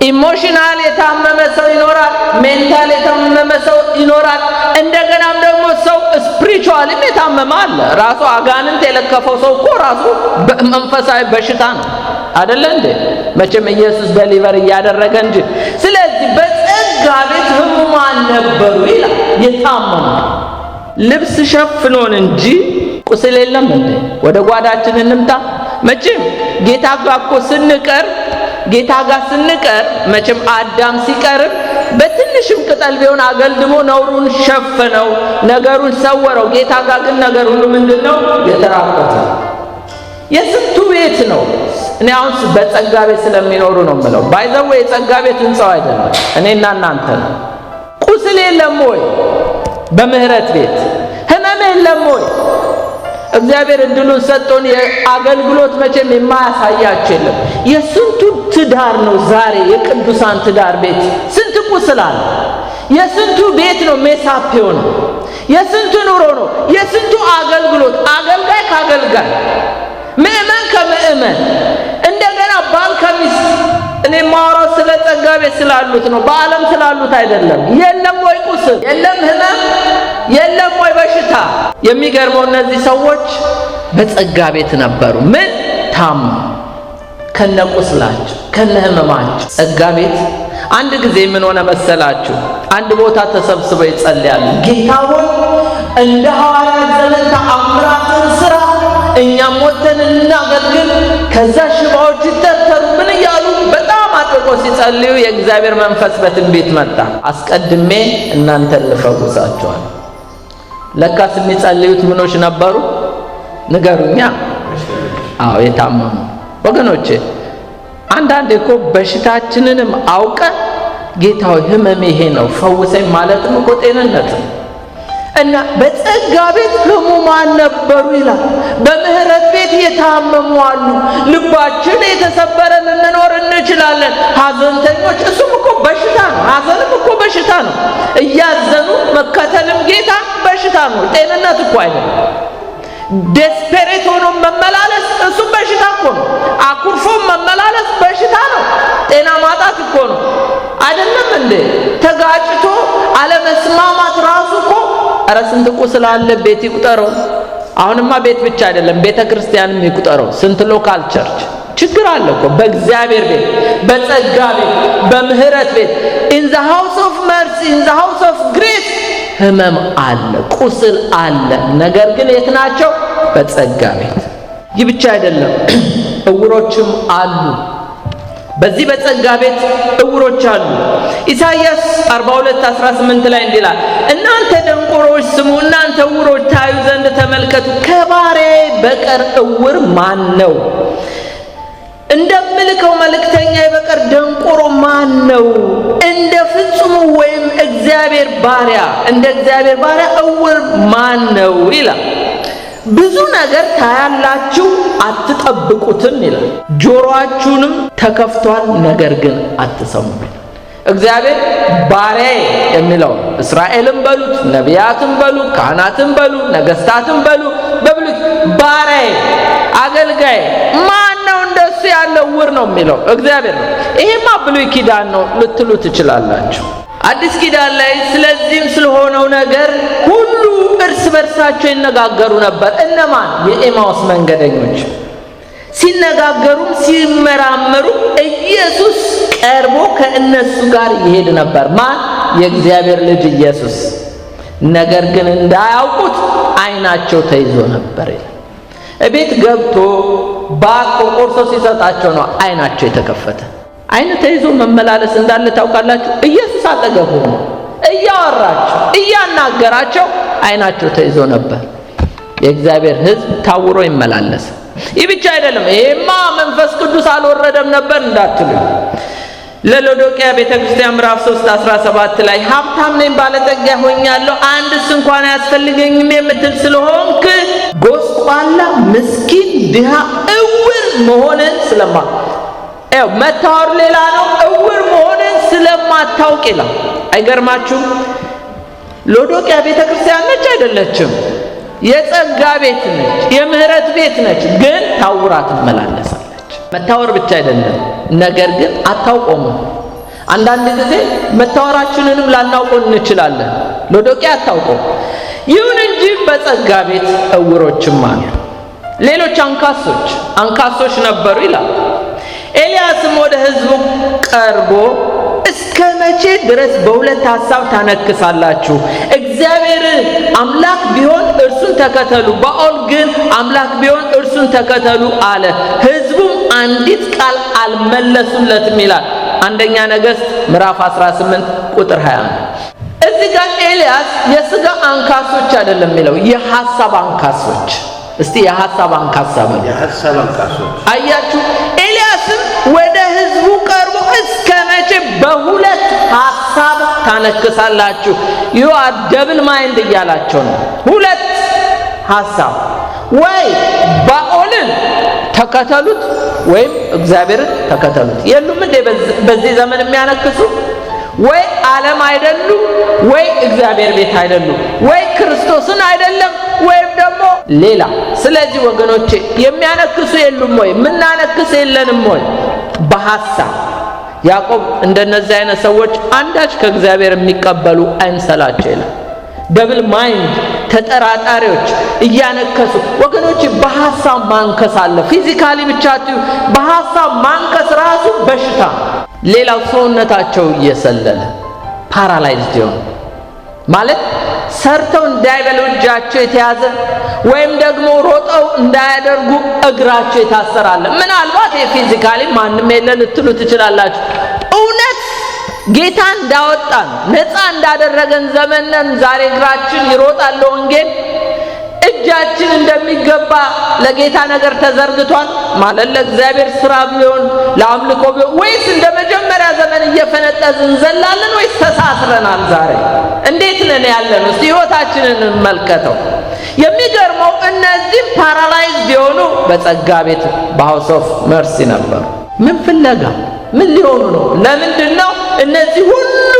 ኢሞሽናል የታመመ ሰው ይኖራል፣ ሜንታል የታመመ ሰው ይኖራል። እንደገናም ደግሞ ሰው ስፒሪቹዋልም የታመመ አለ። ራሱ አጋንንት የለከፈው ሰው እኮ ራሱ መንፈሳዊ በሽታ ነው አይደለ እንዴ? መቼም ኢየሱስ ደሊቨር እያደረገ እንጂ። ስለዚህ በጸጋ ቤት ህሙማን ነበሩ ይላል። የታመሙ ልብስ ሸፍኖን እንጂ ቁስል የለም እንዴ? ወደ ጓዳችን እንምጣ። መቼም ጌታ ጋር እኮ ስንቀር መቼም አዳም ሲቀርብ በትንሽም ቅጠል ቢሆን አገልድሞ ነውሩን ሸፈነው፣ ነገሩን ሰወረው። ጌታ ጋር ግን ነገር ሁሉ ምንድነው? የተራቆተ። የስንቱ ቤት ነው። እኔ አሁን በጸጋ ቤት ስለሚኖሩ ነው የምለው። ባይዘው የጸጋ ቤት ህንጻው አይደለም፣ እኔና እናንተ ነው። ቁስል የለም ወይ? በምህረት ቤት ህመም የለም ወይ? እግዚአብሔር እድሉን ሰጥቶን የአገልግሎት መቼም የማያሳያቸው የለም። የስንቱ ትዳር ነው ዛሬ የቅዱሳን ትዳር ቤት ስንት ቁስል አለ። የስንቱ ቤት ነው ሜሳፕ ነው። የስንቱ ኑሮ ነው። የስንቱ አገልግሎት፣ አገልጋይ ከአገልጋይ፣ ምእመን ከምእመን፣ እንደገና ባል ከሚስት። እኔ ማወራው ስለ ጸጋ ቤት ስላሉት ነው፣ በዓለም ስላሉት አይደለም። የለም ወይ ቁስል? የለም ህመም? የለም ወይ በሽታ? የሚገርመው እነዚህ ሰዎች በጸጋ ቤት ነበሩ። ምን ታሙ? ከነቁስላቸው ከነህመማቸው። ጸጋ ቤት አንድ ጊዜ ምን ሆነ መሰላችሁ? አንድ ቦታ ተሰብስበው ይጸልያሉ። ጌታ ሆይ እንደ ሐዋርያት ዘመን ተአምራትን ስራ፣ እኛም ወጥተን እናገልግል፣ ከዛ ሽባዎች ይተርተሩብን እያሉ በጣም አጥብቆ ሲጸልዩ የእግዚአብሔር መንፈስ በትንቢት መጣ። አስቀድሜ እናንተን ልፈውሳቸዋል። ለካስ የሚጸልዩት ምኖች ነበሩ? ንገሩኛ። አዎ የታመሙ ወገኖቼ። አንዳንዴ እኮ በሽታችንንም አውቀ ጌታ ሆይ ህመሜ ይሄ ነው ፈውሰኝ ማለትም እኮ ጤንነት ነው። እና በጸጋ ቤት ህሙማን ነበሩ ይላል። በምህረት ቤት የታመሙ አሉ። ልባችን የተሰበረ ልንኖር እንችላለን። ሐዘንተኞች፣ እሱም እኮ በሽታ ነው። ሐዘንም እኮ በሽታ ነው። እያዘኑ መከተልም ጌታ በሽታ ነው፣ ጤንነት እኮ አይደለም። ዴስፔሬት ሆኖ መመላለስ እሱም በሽታ እኮ ነው። አኩርፎ መመላለስ በሽታ ነው፣ ጤና ማጣት እኮ ነው። አይደለም እንዴ? ተጋጭቶ አለመስማማት ራሱ እኮ ኧረ ስንት ቁስል አለ ቤት ይቁጠረው። አሁንማ ቤት ብቻ አይደለም ቤተክርስቲያንም ይቁጠረው ስንት ሎካል ቸርች ችግር አለ እኮ በእግዚአብሔር ቤት በጸጋ ቤት በምህረት ቤት in the house of mercy in the house of grace ህመም አለ ቁስል አለ ነገር ግን የት ናቸው በጸጋ ቤት ይህ ብቻ አይደለም እውሮችም አሉ በዚህ በጸጋ ቤት እውሮች አሉ ኢሳይያስ 42:18 ላይ እንዲላል እናንተ ደንቆሮች ስሙ እናንተ እውሮች ታዩ ዘንድ ተመልከቱ ከባሪያዬ በቀር እውር ማን ነው እንደምልከው መልእክተኛ በቀር ደንቆሮ ማን ነው እንደ ፍጹም ወይም እግዚአብሔር ባሪያ እንደ እግዚአብሔር ባሪያ እውር ማን ነው ይላል ብዙ ነገር ታያላችሁ አትጠብቁትም ይላል ጆሮአችሁንም ተከፍቷል ነገር ግን አትሰሙም እግዚአብሔር ባሪያ የሚለው እስራኤልም በሉት ነቢያትም በሉ ካህናትም በሉ ነገስታትም በሉ በብሉይ ባሪያ አገልጋይ ማን ነው እንደሱ ያለው እውር ነው የሚለው እግዚአብሔር ነው ይሄማ ብሉይ ኪዳን ነው ልትሉ ትችላላችሁ አዲስ ኪዳን ላይ ስለዚህም ስለሆነው ነገር ሁሉ እርስ በርሳቸው ይነጋገሩ ነበር እነማን የኤማውስ መንገደኞች ሲነጋገሩም ሲመራመሩ ኢየሱስ ቀርቦ ከእነሱ ጋር ይሄድ ነበር ማን የእግዚአብሔር ልጅ ኢየሱስ ነገር ግን እንዳያውቁት አይናቸው ተይዞ ነበር እቤት ገብቶ ባቆ ቆርሶ ሲሰጣቸው ነው አይናቸው የተከፈተ አይን ተይዞ መመላለስ እንዳለ ታውቃላችሁ ኢየሱስ አጠገቡ ነው እያወራቸው እያናገራቸው አይናቸው ተይዞ ነበር የእግዚአብሔር ሕዝብ ታውሮ ይመላለስ ይህ ብቻ አይደለም ይሄማ መንፈስ ቅዱስ አልወረደም ነበር እንዳትሉ ለሎዶቅያ ቤተክርስቲያን ምዕራፍ 3:17 ላይ ሀብታም ነኝ ባለጠጋ ሆኛለሁ አንድስ እንኳን አያስፈልገኝም የምትል ስለሆንክ ጎስቋላ ምስኪን ድሃ እውር መሆንን መታወር ሌላ ነው እውር መሆንን ስለማታውቅ ይላል አይገርማችሁም ሎዶቅያ ቤተክርስቲያን ነች አይደለችም የጸጋ ቤት ነች የምህረት ቤት ነች ግን ታውራ ትመላለሳለች መታወር ብቻ አይደለም ነገር ግን አታውቆም አንዳንድ ጊዜ መታወራችንንም ላናውቀው እንችላለን ሎዶቅያ አታውቆም ይሁን እንጂ በጸጋ ቤት እውሮችም አሉ ሌሎች አንካሶች ነበሩ ይላል ኤልያስም ወደ ሕዝቡ ቀርቦ እስከ መቼ ድረስ በሁለት ሐሳብ ታነክሳላችሁ እግዚአብሔር አምላክ ቢሆን እርሱን ተከተሉ ባኦል ግን አምላክ ቢሆን እርሱን ተከተሉ አለ ሕዝቡም አንዲት ቃል አልመለሱለትም ይላል አንደኛ ነገሥት ምዕራፍ 18:21 እዚህ ጋር ኤልያስ የሥጋ አንካሶች አይደለም የሚለው የሐሳብ አንካሶች እስቲ የሐሳብ አንካሳብ አያችሁ ኤልያስም ወደ ሕዝቡ ቀርቦ እስከ መቼ በሁለት ሐሳብ ታነክሳላችሁ you are double mind እያላቸው ነው ሁለት ሐሳብ ወይ ባኦልን ተከተሉት ወይም እግዚአብሔርን ተከተሉት የሉም እንደ በዚህ ዘመን የሚያነክሱ ወይ ዓለም አይደሉም ወይ እግዚአብሔር ቤት አይደሉም ወይ ክርስቶስን አይደለም ወይም ደግሞ ሌላ ስለዚህ ወገኖቼ የሚያነክሱ የሉም ወይ ምናነክስ የለንም ወይ በሐሳብ ያዕቆብ እንደነዚህ አይነት ሰዎች አንዳች ከእግዚአብሔር የሚቀበሉ አይንሰላቸው ይላል ደብል ማይንድ ተጠራጣሪዎች እያነከሱ ወገኖቼ በሐሳብ ማንከስ አለ ፊዚካሊ ብቻ በሐሳብ ማንከስ ራሱ በሽታ ሌላው ሰውነታቸው እየሰለለ ፓራላይዝድ ይሆን ማለት ሰርተው እንዳይበሉ እጃቸው የተያዘ ወይም ደግሞ ሮጠው እንዳያደርጉ እግራቸው የታሰራለ ምናልባት የፊዚካሊ ማንንም የለ ልትሉ ትችላላችሁ እውነት ጌታ እንዳወጣን ነፃ እንዳደረገን ዘመነን ዛሬ እግራችን ይሮጣል ለወንጌል እጃችን እንደሚገባ ለጌታ ነገር ተዘርግቷል ማለት ለእግዚአብሔር ስራ ቢሆን ለአምልኮ ቢሆን ወይስ እንደመጀመሪያ ዘመን እየፈነጠዝን ዘላለን ወይስ ተሳስረናል ዛሬ እንዴት ነን ያለን እስቲ ህይወታችንን እንመልከተው የሚገርመው እነዚህ ፓራላይዝድ የሆኑ በጸጋ ቤት በሃውስ ኦፍ መርሲ ነበሩ ምን ፍለጋ ምን ሊሆኑ ነው ለምንድነው እነዚህ ሁሉ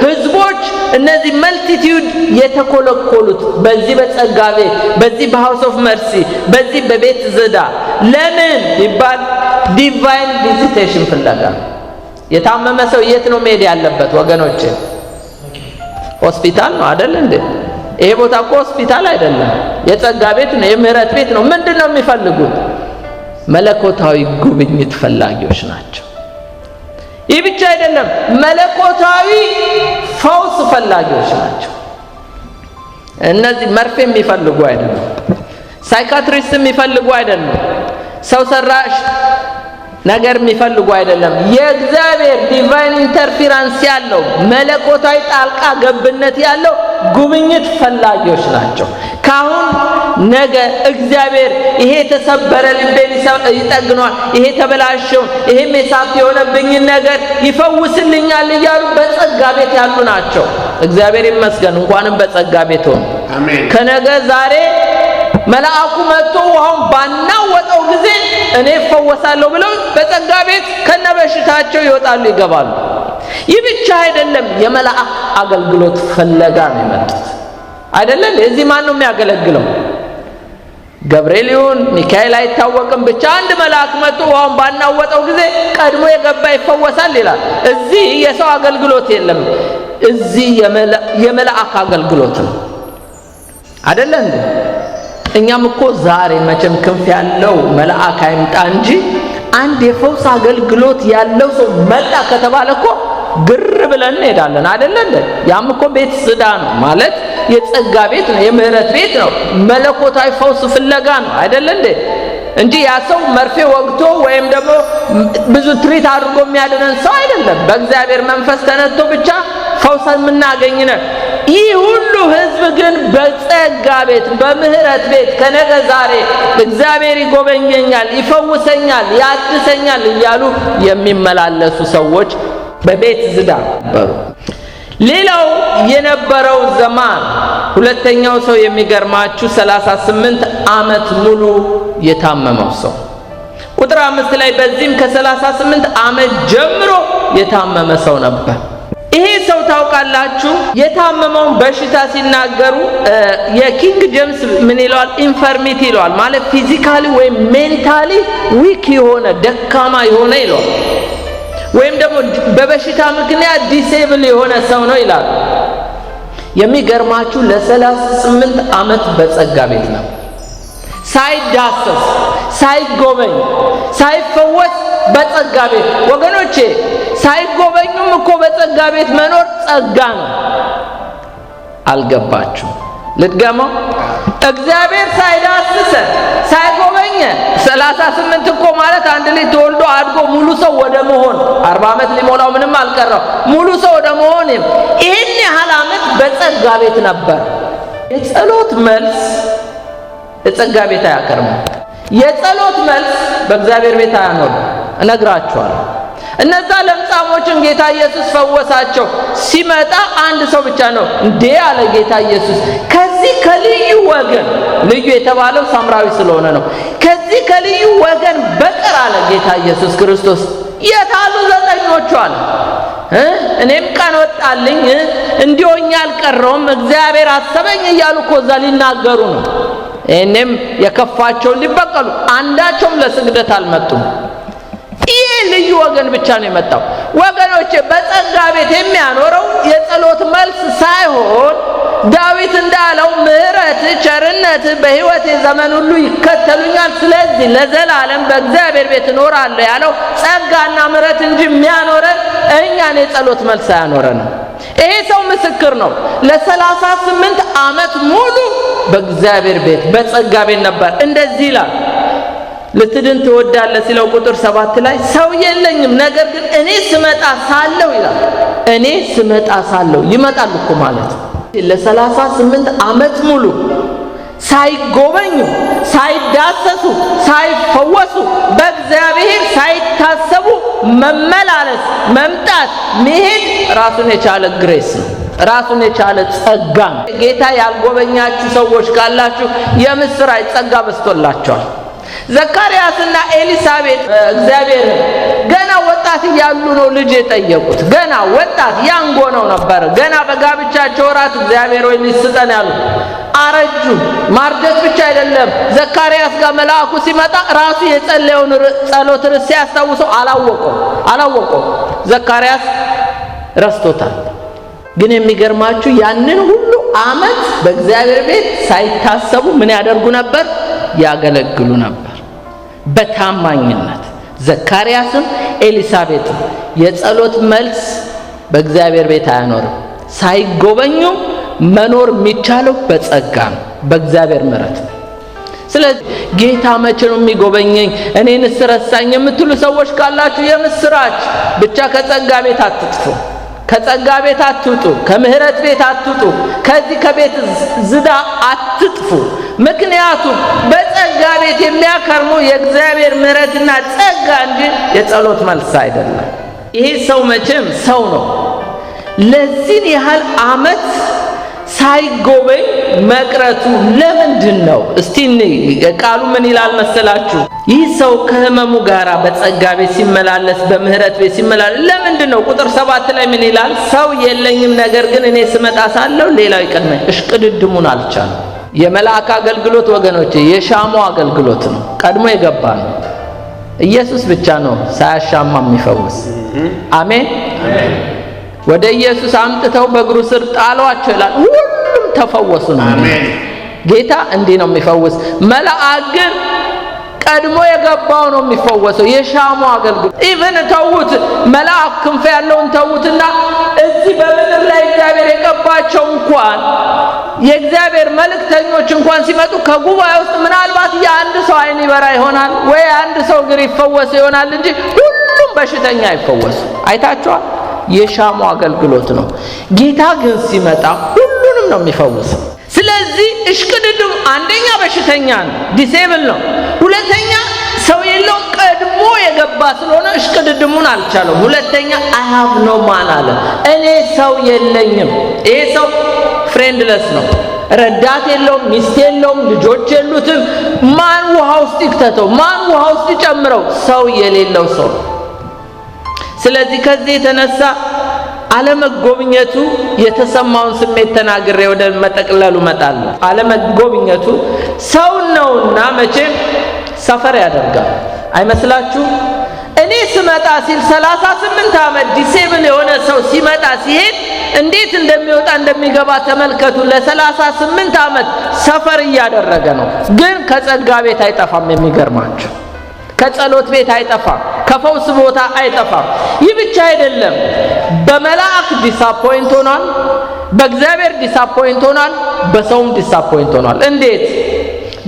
ህዝቦች እነዚህ መልቲቲዩድ የተኮለኮሉት በዚህ በጸጋ ቤት በዚህ በሃውስ ኦፍ መርሲ በዚህ በቤት ዘዳ ለምን ይባል ዲቫይን ቪዚቴሽን ፍለጋ የታመመ ሰው የት ነው መሄድ ያለበት ወገኖቼ ሆስፒታል ነው አይደል እንዴ ይሄ ቦታ እኮ ሆስፒታል አይደለም የጸጋ ቤት ነው፣ የምህረት ቤት ነው። ምንድነው የሚፈልጉት? መለኮታዊ ጉብኝት ፈላጊዎች ናቸው። ይህ ብቻ አይደለም፣ መለኮታዊ ፈውስ ፈላጊዎች ናቸው። እነዚህ መርፌ የሚፈልጉ አይደለም፣ ሳይካትሪስት የሚፈልጉ አይደለም፣ ሰው ሰራሽ ነገር የሚፈልጉ አይደለም። የእግዚአብሔር ዲቫይን ኢንተርፌረንስ ያለው መለኮታዊ ጣልቃ ገብነት ያለው ጉብኝት ፈላጊዎች ናቸው። ካሁን ነገ እግዚአብሔር ይሄ የተሰበረ ልቤን ይጠግነዋል፣ ይሄ ተበላሸው፣ ይሄ መሳት የሆነብኝ ነገር ይፈውስልኛል እያሉ በጸጋ ቤት ያሉ ናቸው። እግዚአብሔር ይመስገን፣ እንኳንም በጸጋ ቤት ሆነ። አሜን። ከነገ ዛሬ መልአኩ መጥቶ ውሃውን ባናወጠው ጊዜ እኔ ፈወሳለሁ ብለው በጸጋ ቤት ከነበሽታቸው ይወጣሉ ይገባሉ። ይህ ብቻ አይደለም፣ የመልአክ አገልግሎት ፈለጋ ነው የመጡት። አይደለም እዚህ ማን ነው የሚያገለግለው? ገብርኤል ይሁን ሚካኤል አይታወቅም፣ ብቻ አንድ መልአክ መጥቶ ውሃውን ባናወጠው ጊዜ ቀድሞ የገባ ይፈወሳል ይላል። እዚህ የሰው አገልግሎት የለም፣ እዚህ የመልአክ አገልግሎት ነው። አይደለም እንዴ? እኛም እኮ ዛሬ መቼም ክንፍ ያለው መልአክ አይምጣ እንጂ አንድ የፈውስ አገልግሎት ያለው ሰው መጣ ከተባለ እኮ ግር ብለን እንሄዳለን። አይደለ እንዴ? ያም እኮ ቤት ጽዳ ነው ማለት የጸጋ ቤት ነው፣ የምህረት ቤት ነው፣ መለኮታዊ ፈውስ ፍለጋ ነው። አይደለ እንዴ? እንጂ ያ ሰው መርፌ ወግቶ ወይም ደግሞ ብዙ ትሪት አድርጎ የሚያድነን ሰው አይደለም። በእግዚአብሔር መንፈስ ተነጥቶ ብቻ ፈውስ የምናገኝ ነው። ይህ ሁሉ ህዝብ ግን በጸጋ ቤት በምህረት ቤት ከነገ ዛሬ እግዚአብሔር ይጎበኘኛል፣ ይፈውሰኛል፣ ያድሰኛል እያሉ የሚመላለሱ ሰዎች በቤት ዝዳ ነበሩ። ሌላው የነበረው ዘመን ሁለተኛው ሰው የሚገርማችሁ 38 ዓመት ሙሉ የታመመው ሰው ቁጥር 5 ላይ በዚህም ከ38 ዓመት ጀምሮ የታመመ ሰው ነበር። ይሄ ሰው ታውቃላችሁ የታመመውን በሽታ ሲናገሩ የኪንግ ጄምስ ምን ይለዋል? ኢንፈርሚቲ ይለዋል። ማለት ፊዚካሊ ወይም ሜንታሊ ዊክ የሆነ ደካማ የሆነ ይለዋል። ወይም ደግሞ በበሽታ ምክንያት ዲሴብል የሆነ ሰው ነው ይላል። የሚገርማችሁ ለ38 ዓመት በጸጋ ቤት ነው፣ ሳይዳሰስ፣ ሳይጎበኝ፣ ሳይፈወስ በጸጋ ቤት። ወገኖቼ ሳይጎበኙም እኮ በጸጋ ቤት መኖር ጸጋ ነው። አልገባችሁ? ልድገመው። እግዚአብሔር ሳይዳስሰ ሳይጎበኘ 38 እኮ ማለት አንድ ልጅ ተወልዶ አድጎ ሙሉ ሰው ወደ መሆን 40 ዓመት ሊሞላው ምንም አልቀረው ሙሉ ሰው ወደ መሆን ይህን ያህል ዓመት በጸጋ ቤት ነበር። የጸሎት መልስ የጸጋ ቤት አያቀርም። የጸሎት መልስ በእግዚአብሔር ቤት አያኖርም። እነግራችኋለሁ። እነዛ ለምጻሞችን ጌታ ኢየሱስ ፈወሳቸው። ሲመጣ አንድ ሰው ብቻ ነው እንዴ አለ ጌታ ኢየሱስ። ከዚህ ከልዩ ወገን፣ ልዩ የተባለው ሳምራዊ ስለሆነ ነው። ከዚህ ከልዩ ወገን በቀር አለ ጌታ ኢየሱስ ክርስቶስ የታሉ ዘጠኞቹ አለ። እኔም ቀን ወጣልኝ እንዲሆኛ አልቀረውም እግዚአብሔር አሰበኝ እያሉ እኮ እዛ ሊናገሩ ነው። እኔም የከፋቸውን ሊበቀሉ አንዳቸውም ለስግደት አልመጡም። ይሄ ልዩ ወገን ብቻ ነው የመጣው። ወገኖቼ በጸጋ ቤት የሚያኖረው የጸሎት መልስ ሳይሆን ዳዊት እንዳለው ምህረት ቸርነት በሕይወቴ ዘመን ሁሉ ይከተሉኛል፣ ስለዚህ ለዘላለም በእግዚአብሔር ቤት እኖራለሁ ያለው ጸጋና ምህረት እንጂ የሚያኖረን እኛን የጸሎት መልስ አያኖረንም። ይሄ ሰው ምስክር ነው። ለ38 ዓመት ሙሉ በእግዚአብሔር ቤት በጸጋ ቤት ነበር። እንደዚህ ይላል ልትድን ትወዳለህ ሲለው ቁጥር 7 ላይ ሰው የለኝም፣ ነገር ግን እኔ ስመጣ ሳለሁ ይላል። እኔ ስመጣ ሳለሁ ይመጣል እኮ ማለት ለ38 ዓመት ሙሉ ሳይጎበኙ፣ ሳይዳሰሱ፣ ሳይፈወሱ በእግዚአብሔር ሳይታሰቡ መመላለስ፣ መምጣት፣ መሄድ ራሱን የቻለ ግሬስ ነው። ራሱን የቻለ ጸጋ ነው። ጌታ ያልጎበኛችሁ ሰዎች ካላችሁ የምስራች ጸጋ በስቶላችኋል። ዘካርያስና ኤሊሳቤጥ እግዚአብሔር ገና ወጣት እያሉ ነው ልጅ የጠየቁት። ገና ወጣት ያንጎ ነው ነበር። ገና በጋብቻቸው ወራት እግዚአብሔር ወይ ልጅ ስጠን ያሉት አረጁ። ማርጀት ብቻ አይደለም፣ ዘካርያስ ጋር መልአኩ ሲመጣ ራሱ የጸለየውን ጸሎት ርዕስ ሲያስታውሰው አላወቀው። ዘካርያስ ረስቶታል። ግን የሚገርማችሁ ያንን ሁሉ ዓመት በእግዚአብሔር ቤት ሳይታሰቡ ምን ያደርጉ ነበር? ያገለግሉ ነበር በታማኝነት። ዘካርያስም ኤሊሳቤጥም የጸሎት መልስ በእግዚአብሔር ቤት አያኖርም። ሳይጎበኙ መኖር የሚቻለው በጸጋ ነው፣ በእግዚአብሔር ምሕረት ነው። ስለዚህ ጌታ መቼ ነው የሚጎበኘኝ እኔንስ ረሳኝ የምትሉ ሰዎች ካላችሁ የምስራች፣ ብቻ ከጸጋ ቤት አትጥፉ፣ ከጸጋ ቤት አትውጡ፣ ከምሕረት ቤት አትውጡ፣ ከዚህ ከቤት ዝዳ አትጥፉ። ምክንያቱም በጸጋ ቤት የሚያከርሙ የእግዚአብሔር ምሕረትና ጸጋ እንጂ የጸሎት መልስ አይደለም። ይሄ ሰው መቼም ሰው ነው። ለዚህ ያህል ዓመት ሳይጎበኝ መቅረቱ ለምንድን ነው? እስቲ ቃሉ ምን ይላል መሰላችሁ? ይህ ሰው ከህመሙ ጋር በጸጋ ቤት ሲመላለስ፣ በምህረት ቤት ሲመላለስ ለምንድን ነው? ቁጥር 7 ላይ ምን ይላል? ሰው የለኝም፣ ነገር ግን እኔ ስመጣ ሳለሁ ሌላው ይቀድመኝ። እሽቅድድሙን አልቻለም። የመልአክ አገልግሎት ወገኖቼ የሻማው አገልግሎት ነው። ቀድሞ የገባ ነው። ኢየሱስ ብቻ ነው ሳያሻማ የሚፈውስ። አሜን። ወደ ኢየሱስ አምጥተው በእግሩ ስር ጣሏቸው ይላል። ሁሉም ተፈወሱ ነው። አሜን። ጌታ እንዲህ ነው የሚፈውስ። መልአክ ግን ቀድሞ የገባው ነው የሚፈወሰው። የሻማው አገልግሎት ኢቭን ተውት፣ መልአክ ክንፍ ያለውን ተውትና እዚህ በምድር ላይ እግዚአብሔር የቀባቸው እንኳን የእግዚአብሔር መልእክተኞች እንኳን ሲመጡ ከጉባኤ ውስጥ ምናልባት የአንድ ሰው አይን ይበራ ይሆናል ወይ አንድ ሰው እግር ይፈወስ ይሆናል እንጂ ሁሉም በሽተኛ አይፈወሱ። አይታችኋል? የሻማው አገልግሎት ነው። ጌታ ግን ሲመጣ ሁሉንም ነው የሚፈውሰው። ስለዚህ እሽቅድድም አንደኛ በሽተኛ ነው፣ ዲሴብል ነው። ሁለተኛ ሰው የለው ቀድሞ የገባ ስለሆነ እሽቅድድሙን አልቻለም። ሁለተኛ አይ ሃቭ ኖ ማን አለ፣ እኔ ሰው የለኝም። ይሄ ሰው ፍሬንድለስ ነው፣ ረዳት የለውም፣ ሚስት የለውም፣ ልጆች የሉትም። ማን ውሃ ውስጥ ይክተተው? ማን ውሃ ውስጥ ይጨምረው? ሰው የሌለው ሰው። ስለዚህ ከዚህ የተነሳ አለመጎብኘቱ የተሰማውን ስሜት ተናግሬ ወደ መጠቅለሉ መጣለሁ። አለመጎብኘቱ ሰው ነውና መቼም ሰፈር ያደርጋል አይመስላችሁ? እኔ ስመጣ ሲል 38 ዓመት ዲሴብል የሆነ ሰው ሲመጣ ሲሄድ እንዴት እንደሚወጣ እንደሚገባ ተመልከቱ። ለ38 ዓመት ሰፈር እያደረገ ነው። ግን ከጸጋ ቤት አይጠፋም። የሚገርማችሁ ከጸሎት ቤት አይጠፋም፣ ከፈውስ ቦታ አይጠፋም። ይህ ብቻ አይደለም፣ በመላእክ ዲሳፖይንት ሆኗል፣ በእግዚአብሔር ዲሳፖይንት ሆኗል፣ በሰውም ዲሳፖይንት ሆኗል። እንዴት?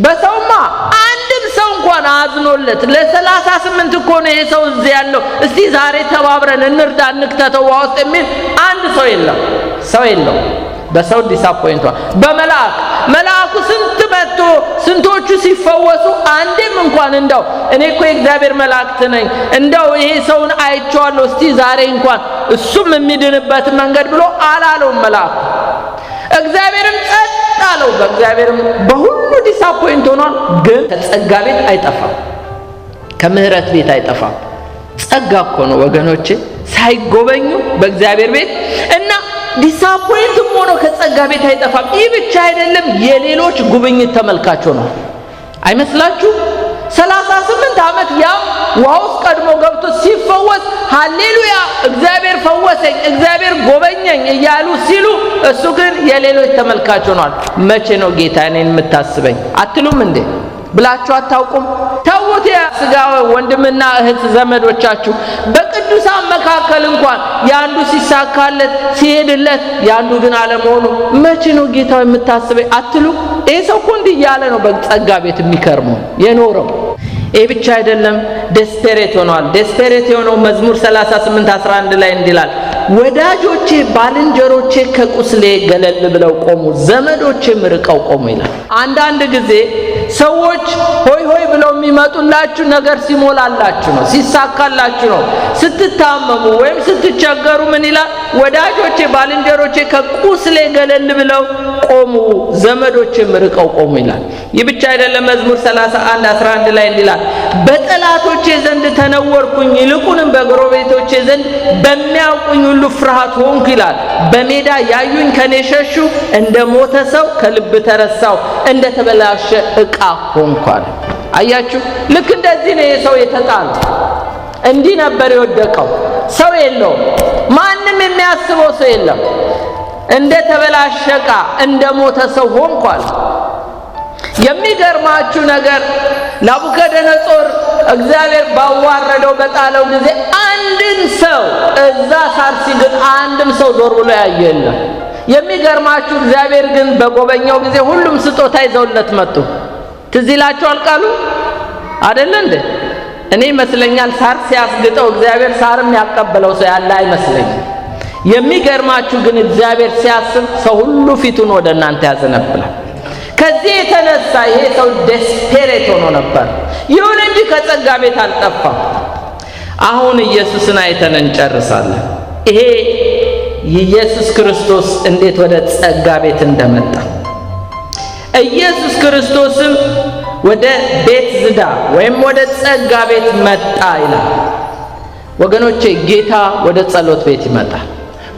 በሰውማ አንድም ሰው እንኳን አዝኖለት ለ38 እኮ ነው ይሄ ሰው እዚህ ያለው፣ እስቲ ዛሬ ተባብረን እንርዳ እንክተተው ውሃ ውስጥ የሚል አንድ ሰው የለም፣ ሰው የለው። በሰው ዲሳፖይንት ሆኗል። መልአኩ ስንት መጥቶ ስንቶቹ ሲፈወሱ አንድም እንኳን እንደው እኔ እኮ የእግዚአብሔር መልአክት ነኝ እንደው ይሄ ሰውን አይቼዋለሁ እስቲ ዛሬ እንኳን እሱም የሚድንበት መንገድ ብሎ አላለውም መልአኩ። እግዚአብሔርም ጸጥ አለው። በእግዚአብሔርም በሁሉ ዲሳፖይንት ሆኗል። ግን ከጸጋ ቤት አይጠፋም፣ ከምሕረት ቤት አይጠፋም። ጸጋ እኮ ነው ወገኖቼ ሳይጎበኙ በእግዚአብሔር ቤት እና ዲሳፖይንት ሆኖ ከጸጋ ቤት አይጠፋም። ይህ ብቻ አይደለም፣ የሌሎች ጉብኝት ተመልካች ነው። አይመስላችሁ? 38 ዓመት ያው ውሃ ውስጥ ቀድሞ ገብቶ ሲፈወስ ሃሌሉያ እግዚአብሔር ፈወሰኝ፣ እግዚአብሔር ጎበኘኝ እያሉ ሲሉ እሱ ግን የሌሎች ተመልካች ሆኗል። መቼ ነው ጌታ እኔን የምታስበኝ አትሉም እንዴ ብላችሁ አታውቁም? ተውት። የሥጋ ወንድምና እህት ዘመዶቻችሁ በቅዱሳን መካከል እንኳን ያንዱ ሲሳካለት ሲሄድለት ያንዱ ግን አለመሆኑ መቼ ነው ጌታው የምታስበኝ አትሉ? ይሄ ሰው እኮ እንዲህ እያለ ነው በጸጋ ቤት የሚከርመው የኖረው። ይሄ ብቻ አይደለም፣ ዴስፔሬት ሆኗል። ዴስፔሬት የሆነው መዝሙር 38:11 ላይ እንዲላል ወዳጆቼ ባልንጀሮቼ ከቁስሌ ገለል ብለው ቆሙ፣ ዘመዶቼም ርቀው ቆሙ ይላል። አንዳንድ ጊዜ ሰዎች ሆይ ሆይ ብለው የሚመጡላችሁ ነገር ሲሞላላችሁ ነው፣ ሲሳካላችሁ ነው። ስትታመሙ ወይም ስትቸገሩ ምን ይላል? ወዳጆቼ ባልንጀሮቼ ከቁስሌ ገለል ብለው ቆሙ፣ ዘመዶቼም ርቀው ቆሙ ይላል። ይህ ብቻ አይደለም፣ መዝሙር 31:11 ላይ እንዲላል በጠላቶቼ ዘንድ ተነወርኩኝ፣ ይልቁንም በጎረቤቶቼ ዘንድ በሚያውቁኝ ሁሉ ፍርሃት ሆንኩ ይላል። በሜዳ ያዩኝ ከኔ ሸሹ፣ እንደ ሞተ ሰው ከልብ ተረሳው፣ እንደ ተበላሸ ዕቃ ሆንኩ አለ። አያችሁ? ልክ እንደዚህ ነው የሰው የተጣለው። እንዲህ ነበር የወደቀው። ሰው የለውም፣ ማንም የሚያስበው ሰው የለም። እንደ ተበላሸቃ እንደ ሞተ ሰው ሆንኳል። የሚገርማችሁ ነገር ናቡከደነጾር እግዚአብሔር ባዋረደው በጣለው ጊዜ አንድን ሰው እዛ ሳርሲ ግን አንድም ሰው ዞር ብሎ ያየ የለም። የሚገርማችሁ እግዚአብሔር ግን በጎበኛው ጊዜ ሁሉም ስጦታ ይዘውለት መጡ። ትዝ ይላችኋል ቃሉ አይደል እንዴ? እኔ ይመስለኛል ሳር ሲያስግጠው እግዚአብሔር ሳርም ያቀበለው ሰው ያለ አይመስለኝም። የሚገርማችሁ ግን እግዚአብሔር ሲያስብ ሰው ሁሉ ፊቱን ወደ እናንተ ያዘነብላል። ከዚህ የተነሳ ይሄ ሰው ዴስፔሬት ሆኖ ነበር። ይሁን እንጂ ከጸጋ ቤት አልጠፋም። አሁን ኢየሱስን አይተን እንጨርሳለን። ይሄ ኢየሱስ ክርስቶስ እንዴት ወደ ጸጋ ቤት እንደመጣ ኢየሱስ ክርስቶስም ወደ ቤት ዝዳ ወይም ወደ ጸጋ ቤት መጣ ይላል። ወገኖቼ ጌታ ወደ ጸሎት ቤት ይመጣል፣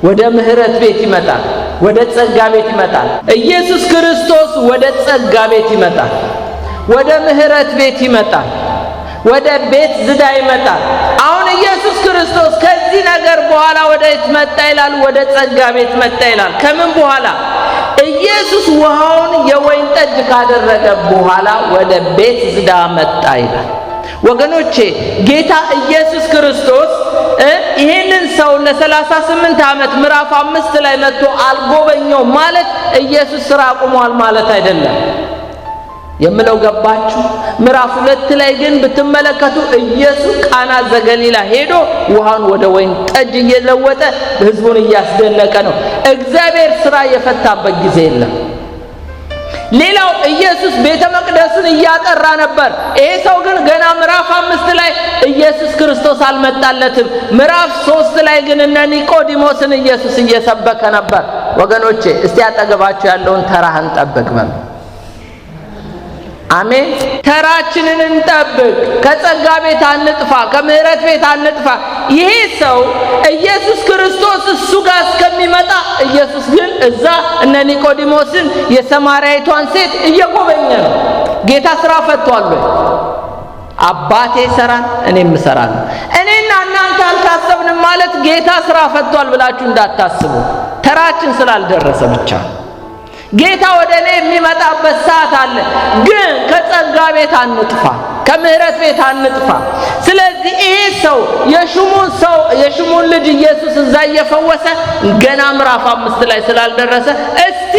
ወደ ምህረት ቤት ይመጣል፣ ወደ ጸጋ ቤት ይመጣል። ኢየሱስ ክርስቶስ ወደ ጸጋ ቤት ይመጣል፣ ወደ ምህረት ቤት ይመጣል፣ ወደ ቤት ዝዳ ይመጣል። አሁን ኢየሱስ ክርስቶስ ከዚህ ነገር በኋላ ወደ የት መጣ ይላል? ወደ ጸጋ ቤት መጣ ይላል። ከምን በኋላ? ኢየሱስ ውሃውን የወይን ጠጅ ካደረገ በኋላ ወደ ቤት ዝዳ መጣ ይላል። ወገኖቼ ጌታ ኢየሱስ ክርስቶስ ይሄንን ሰው ለ38 ዓመት ምዕራፍ 5 ላይ መጥቶ አልጎበኘው ማለት ኢየሱስ ስራ አቁሟል ማለት አይደለም። የምለው ገባችሁ? ምዕራፍ 2 ላይ ግን ብትመለከቱ ኢየሱስ ቃና ዘገሊላ ሄዶ ውሃን ወደ ወይን ጠጅ እየለወጠ ህዝቡን እያስደነቀ ነው። እግዚአብሔር ስራ የፈታበት ጊዜ የለም። ሌላው ኢየሱስ ቤተ መቅደስን እያጠራ ነበር። ይሄ ሰው ግን ገና ምዕራፍ 5 ላይ ኢየሱስ ክርስቶስ አልመጣለትም። ምዕራፍ 3 ላይ ግን እነ ኒቆዲሞስን ኢየሱስ እየሰበከ ነበር። ወገኖቼ እስቲ አጠገባችሁ ያለውን ተራህን ጠብቅ በሉ። አሜን። ተራችንን እንጠብቅ። ከጸጋ ቤት አንጥፋ፣ ከምህረት ቤት አንጥፋ። ይሄ ሰው ኢየሱስ ክርስቶስ እሱ ጋር እስከሚመጣ ኢየሱስ ግን እዛ እነ ኒቆዲሞስን የሰማርያይቷን ሴት እየጎበኘ ነው። ጌታ ስራ ፈቷል ወይ? አባቴ ይሰራል እኔም እሰራለሁ። እኔና እናንተ አልታሰብንም ማለት ጌታ ስራ ፈቷል ብላችሁ እንዳታስቡ። ተራችን ስላልደረሰ ብቻ ጌታ ወደ እኔ የሚመጣበት ሰዓት አለ። ግን ከጸጋ ቤት አንጥፋ፣ ከምህረት ቤት አንጥፋ። ስለዚህ ይሄ ሰው የሹሙን ልጅ ኢየሱስ እዛ እየፈወሰ ገና ምዕራፍ 5 ላይ ስላልደረሰ እስቲ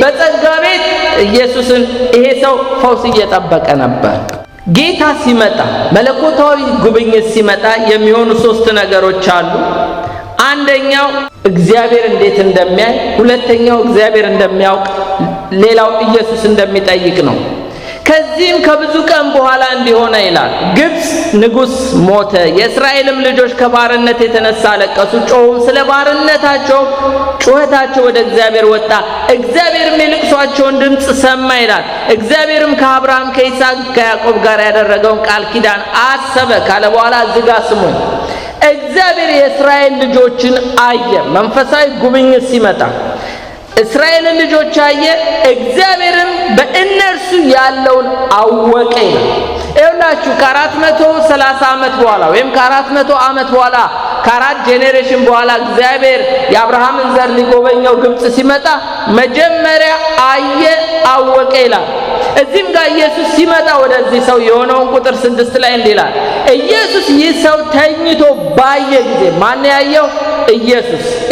በጸጋ ቤት ኢየሱስን ይሄ ሰው ፈውስ እየጠበቀ ነበር። ጌታ ሲመጣ መለኮታዊ ጉብኝት ሲመጣ የሚሆኑ 3 ነገሮች አሉ። አንደኛው እግዚአብሔር እንዴት እንደሚያይ፣ ሁለተኛው እግዚአብሔር እንደሚያውቅ፣ ሌላው ኢየሱስ እንደሚጠይቅ ነው። ከዚህም ከብዙ ቀን በኋላ እንዲሆነ ይላል ግብፅ ንጉሥ ሞተ፣ የእስራኤልም ልጆች ከባርነት የተነሳ አለቀሱ፣ ጮኹም፣ ስለ ባርነታቸው ጩኸታቸው ወደ እግዚአብሔር ወጣ፣ እግዚአብሔርም የልቅሷቸውን ድምፅ ሰማ ይላል። እግዚአብሔርም ከአብርሃም ከይስሐቅ ከያዕቆብ ጋር ያደረገውን ቃል ኪዳን አሰበ ካለ በኋላ እዚህ ጋር ስሙኝ። እግዚአብሔር የእስራኤል ልጆችን አየ። መንፈሳዊ ጉብኝት ሲመጣ እስራኤልን ልጆች አየ፣ እግዚአብሔርም በእነርሱ ያለውን አወቀ ይላል። ይኸውላችሁ ከ430 ዓመት በኋላ ወይም ከ400 ዓመት በኋላ ከ4 ጄኔሬሽን በኋላ እግዚአብሔር የአብርሃምን ዘር ሊጎበኘው ግብፅ ሲመጣ መጀመሪያ አየ፣ አወቀ ይላል። እዚህም ጋር ኢየሱስ ሲመጣ ወደዚህ ሰው የሆነውን ቁጥር 6 ላይ እንዲህ ይላል፣ ኢየሱስ ይህ ሰው ተኝቶ ባየ ጊዜ። ማን ያየው?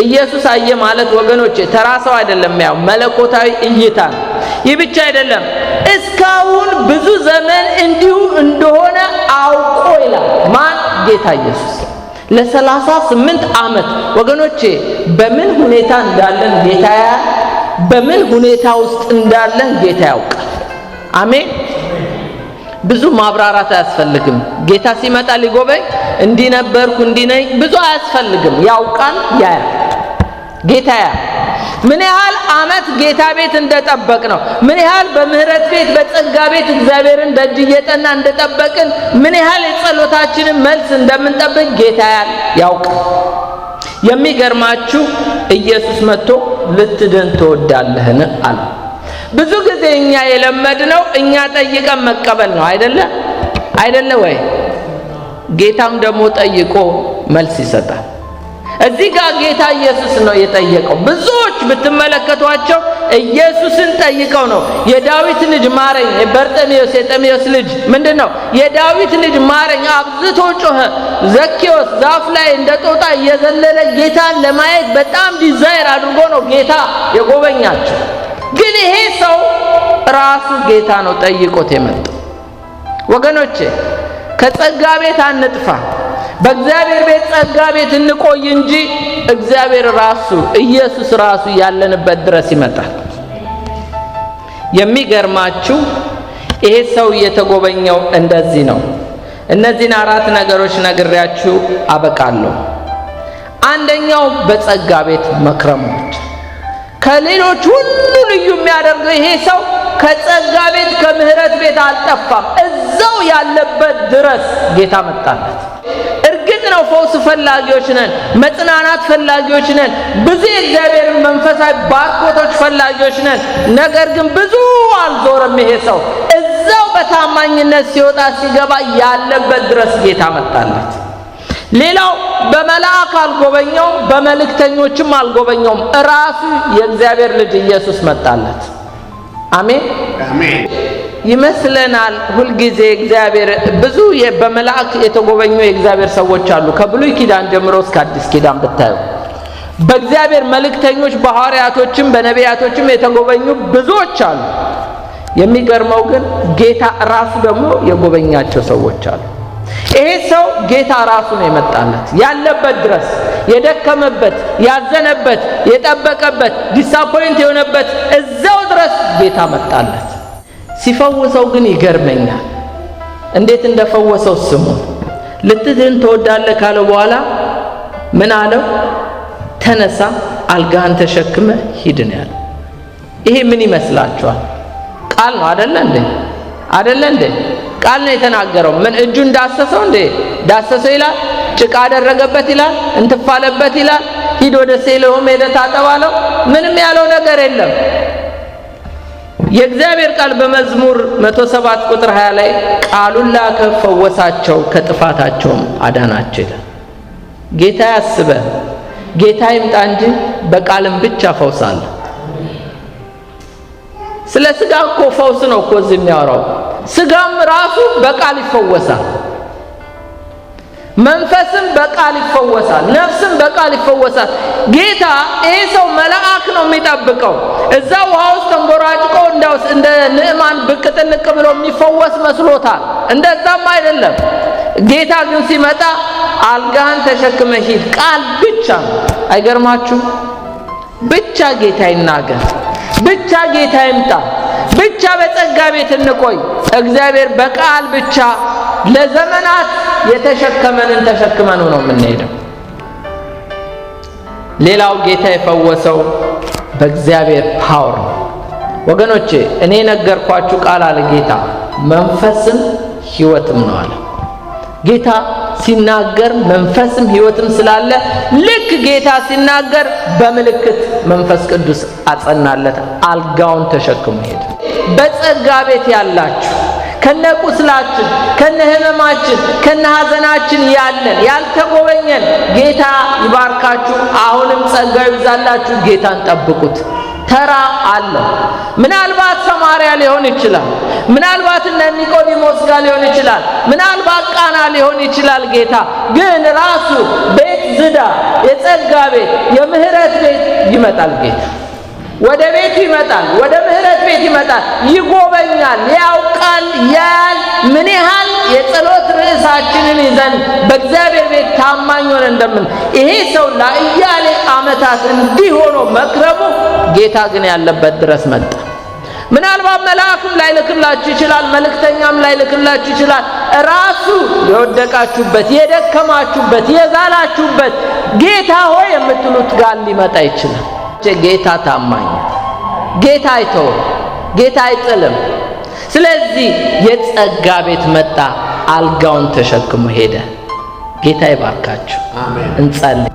ኢየሱስ አየ ማለት ወገኖቼ ተራ ሰው አይደለም፣ ያው መለኮታዊ እይታ ነው። ይህ ብቻ አይደለም፣ እስካሁን ብዙ ዘመን እንዲሁ እንደሆነ አውቆ ይላል። ማን? ጌታ ኢየሱስ። ለ38 ዓመት ወገኖቼ በምን ሁኔታ እንዳለን ጌታ ያያል። በምን ሁኔታ ውስጥ እንዳለን ጌታ ያውቃል። አሜን። ብዙ ማብራራት አያስፈልግም። ጌታ ሲመጣ ሊጎበኝ እንዲህ ነበርኩ እንዲህ ነኝ ብዙ አያስፈልግም። ያውቃል፣ ያያል። ጌታ ያያል። ምን ያህል ዓመት ጌታ ቤት እንደጠበቅ ነው፣ ምን ያህል በምህረት ቤት በጸጋ ቤት እግዚአብሔርን ደጅ እየጠና እንደጠበቅን፣ ምን ያህል የጸሎታችንን መልስ እንደምንጠብቅ ጌታ ያውቃል። የሚገርማችሁ ኢየሱስ መጥቶ ልትድን ትወዳለህን አለ። ብዙ ጊዜ እኛ የለመድነው እኛ ጠይቀን መቀበል ነው አይደለ ወይ? ጌታም ደግሞ ጠይቆ መልስ ይሰጣል። እዚህ ጋር ጌታ ኢየሱስ ነው የጠየቀው። ብዙዎች ብትመለከቷቸው ኢየሱስን ጠይቀው ነው የዳዊት ልጅ ማረኝ። የጤሜዎስ ልጅ ምንድነው? የዳዊት ልጅ ማረኝ አብዝቶ ጮኸ። ዘኬዎስ ዛፍ ላይ እንደ ጦጣ እየዘለለ ጌታን ለማየት በጣም ዲዛይር አድርጎ ነው ጌታ የጎበኛቸው። ግን ይሄ ሰው ራሱ ጌታ ነው ጠይቆት የመጣው። ወገኖቼ ከጸጋ ቤት አንጥፋ፣ በእግዚአብሔር ቤት ጸጋ ቤት እንቆይ እንጂ እግዚአብሔር ራሱ ኢየሱስ ራሱ ያለንበት ድረስ ይመጣል። የሚገርማችሁ ይሄ ሰው የተጎበኘው እንደዚህ ነው። እነዚህን 4 ነገሮች ነግሬያችሁ አበቃለሁ። አንደኛው በጸጋ ቤት መክረሞች። ከሌሎች ሁሉ ልዩ የሚያደርገው ይሄ ሰው ከጸጋ ቤት ከምህረት ቤት አልጠፋም። እዛው ያለበት ድረስ ጌታ መጣለት። እርግጥ ነው ፈውስ ፈላጊዎች ነን፣ መጽናናት ፈላጊዎች ነን፣ ብዙ የእግዚአብሔርን መንፈሳዊ ባርኮቶች ፈላጊዎች ነን። ነገር ግን ብዙ አልዞረም። ይሄ ሰው እዛው በታማኝነት ሲወጣ ሲገባ ያለበት ድረስ ጌታ መጣለት። ሌላው በመላእክ አልጎበኘው፣ በመልእክተኞችም አልጎበኘውም። ራሱ የእግዚአብሔር ልጅ ኢየሱስ መጣለት። አሜን አሜን። ይመስለናል ሁልጊዜ እግዚአብሔር ብዙ በመላእክ የተጎበኙ የእግዚአብሔር ሰዎች አሉ። ከብሉይ ኪዳን ጀምሮ እስከ አዲስ ኪዳን ብታዩ በእግዚአብሔር መልእክተኞች በሐዋርያቶችም በነቢያቶችም የተጎበኙ ብዙዎች አሉ። የሚገርመው ግን ጌታ ራሱ ደግሞ የጎበኛቸው ሰዎች አሉ። ይሄ ሰው ጌታ ራሱ ነው የመጣለት። ያለበት ድረስ የደከመበት፣ ያዘነበት፣ የጠበቀበት፣ ዲሳፖይንት የሆነበት እዛው ድረስ ጌታ መጣለት። ሲፈውሰው ግን ይገርመኛል። እንዴት እንደፈወሰው ስሙ። ልትድን ትወዳለህ ካለው በኋላ ምን አለው? ተነሳ፣ አልጋህን ተሸክመ ሂድ ነው ያለው። ይሄ ምን ይመስላችኋል? ቃል ነው አይደለ እንዴ? አይደለ እንዴ? ቃል ነው የተናገረው። ምን እጁን ዳሰሰው እንዴ? ዳሰሰው ይላል፣ ጭቃ አደረገበት ይላል፣ እንትፋለበት ይላል፣ ሂድ ወደ ሴሎም ሄደህ ታጠብ አለው። ምንም ያለው ነገር የለም። የእግዚአብሔር ቃል በመዝሙር 107 ቁጥር 20 ላይ ቃሉን ላከ፣ ፈወሳቸው፣ ከጥፋታቸውም አዳናቸው ይላል። ጌታ ያስበ፣ ጌታ ይምጣ እንጂ በቃልም ብቻ ፈውስ አለ። ስለ ስጋ እኮ ፈውስ ነው እኮ እዚህ የሚያወራው። ስጋም ራሱ በቃል ይፈወሳል፣ መንፈስም በቃል ይፈወሳል፣ ነፍስም በቃል ይፈወሳል። ጌታ ይሄ ሰው መልአክ ነው የሚጠብቀው። እዛ ውሃ ውስጥ ተንጎራጭቆ እንደ ንዕማን ብቅ ጥልቅ ብሎ የሚፈወስ መስሎታል። እንደዛም አይደለም። ጌታ ግን ሲመጣ አልጋህን ተሸክመ ሂድ፣ ቃል ብቻ ነው። አይገርማችሁ? ብቻ ጌታ ይናገር፣ ብቻ ጌታ ይምጣ፣ ብቻ በጸጋ ቤት እንቆይ። እግዚአብሔር በቃል ብቻ ለዘመናት የተሸከመንን ተሸክመን ነው የምንሄደው። ሌላው ጌታ የፈወሰው በእግዚአብሔር ፓወር ነው። ወገኖቼ እኔ ነገርኳችሁ ቃል አለ ጌታ መንፈስም ሕይወትም ነው አለ። ጌታ ሲናገር መንፈስም ሕይወትም ስላለ ልክ ጌታ ሲናገር በምልክት መንፈስ ቅዱስ አጸናለት፣ አልጋውን ተሸክሞ ሄደ። በጸጋ ቤት ያላችሁ ከነቁስላችን ከነህመማችን ከነሐዘናችን ያለን ያልተጎበኘን ጌታ ይባርካችሁ። አሁንም ጸጋ ይብዛላችሁ። ጌታን ጠብቁት። ተራ አለ። ምናልባት ሰማርያ ሊሆን ይችላል፣ ምናልባት እነ ኒቆዲሞስ ጋር ሊሆን ይችላል፣ ምናልባት ቃና ሊሆን ይችላል። ጌታ ግን ራሱ ቤት ዝዳ የጸጋ ቤት የምህረት ቤት ይመጣል። ጌታ ወደ ቤቱ ይመጣል፣ ወደ ምህረት ቤት ይመጣል፣ ይጎበኛል፣ ያውቃል፣ ያያል ምን ያህል የጸሎት ርዕሳችንን ይዘን በእግዚአብሔር ቤት ታማኝ ሆነን እንደምን። ይሄ ሰው ለአያሌ ዓመታት እንዲህ ሆኖ መክረሙ ጌታ ግን ያለበት ድረስ መጣ። ምናልባት መልአክም ላይልክላችሁ ይችላል፣ መልእክተኛም ላይልክላችሁ ይችላል። ራሱ የወደቃችሁበት የደከማችሁበት የዛላችሁበት ጌታ ሆይ የምትሉት ጋር ሊመጣ ይችላል። ጌታ ታማኝ፣ ጌታ አይተውም፣ ጌታ አይጥልም። ስለዚህ የጸጋ ቤት መጣ፣ አልጋውን ተሸክሞ ሄደ። ጌታ ይባርካችሁ። አሜን። እንጸልይ።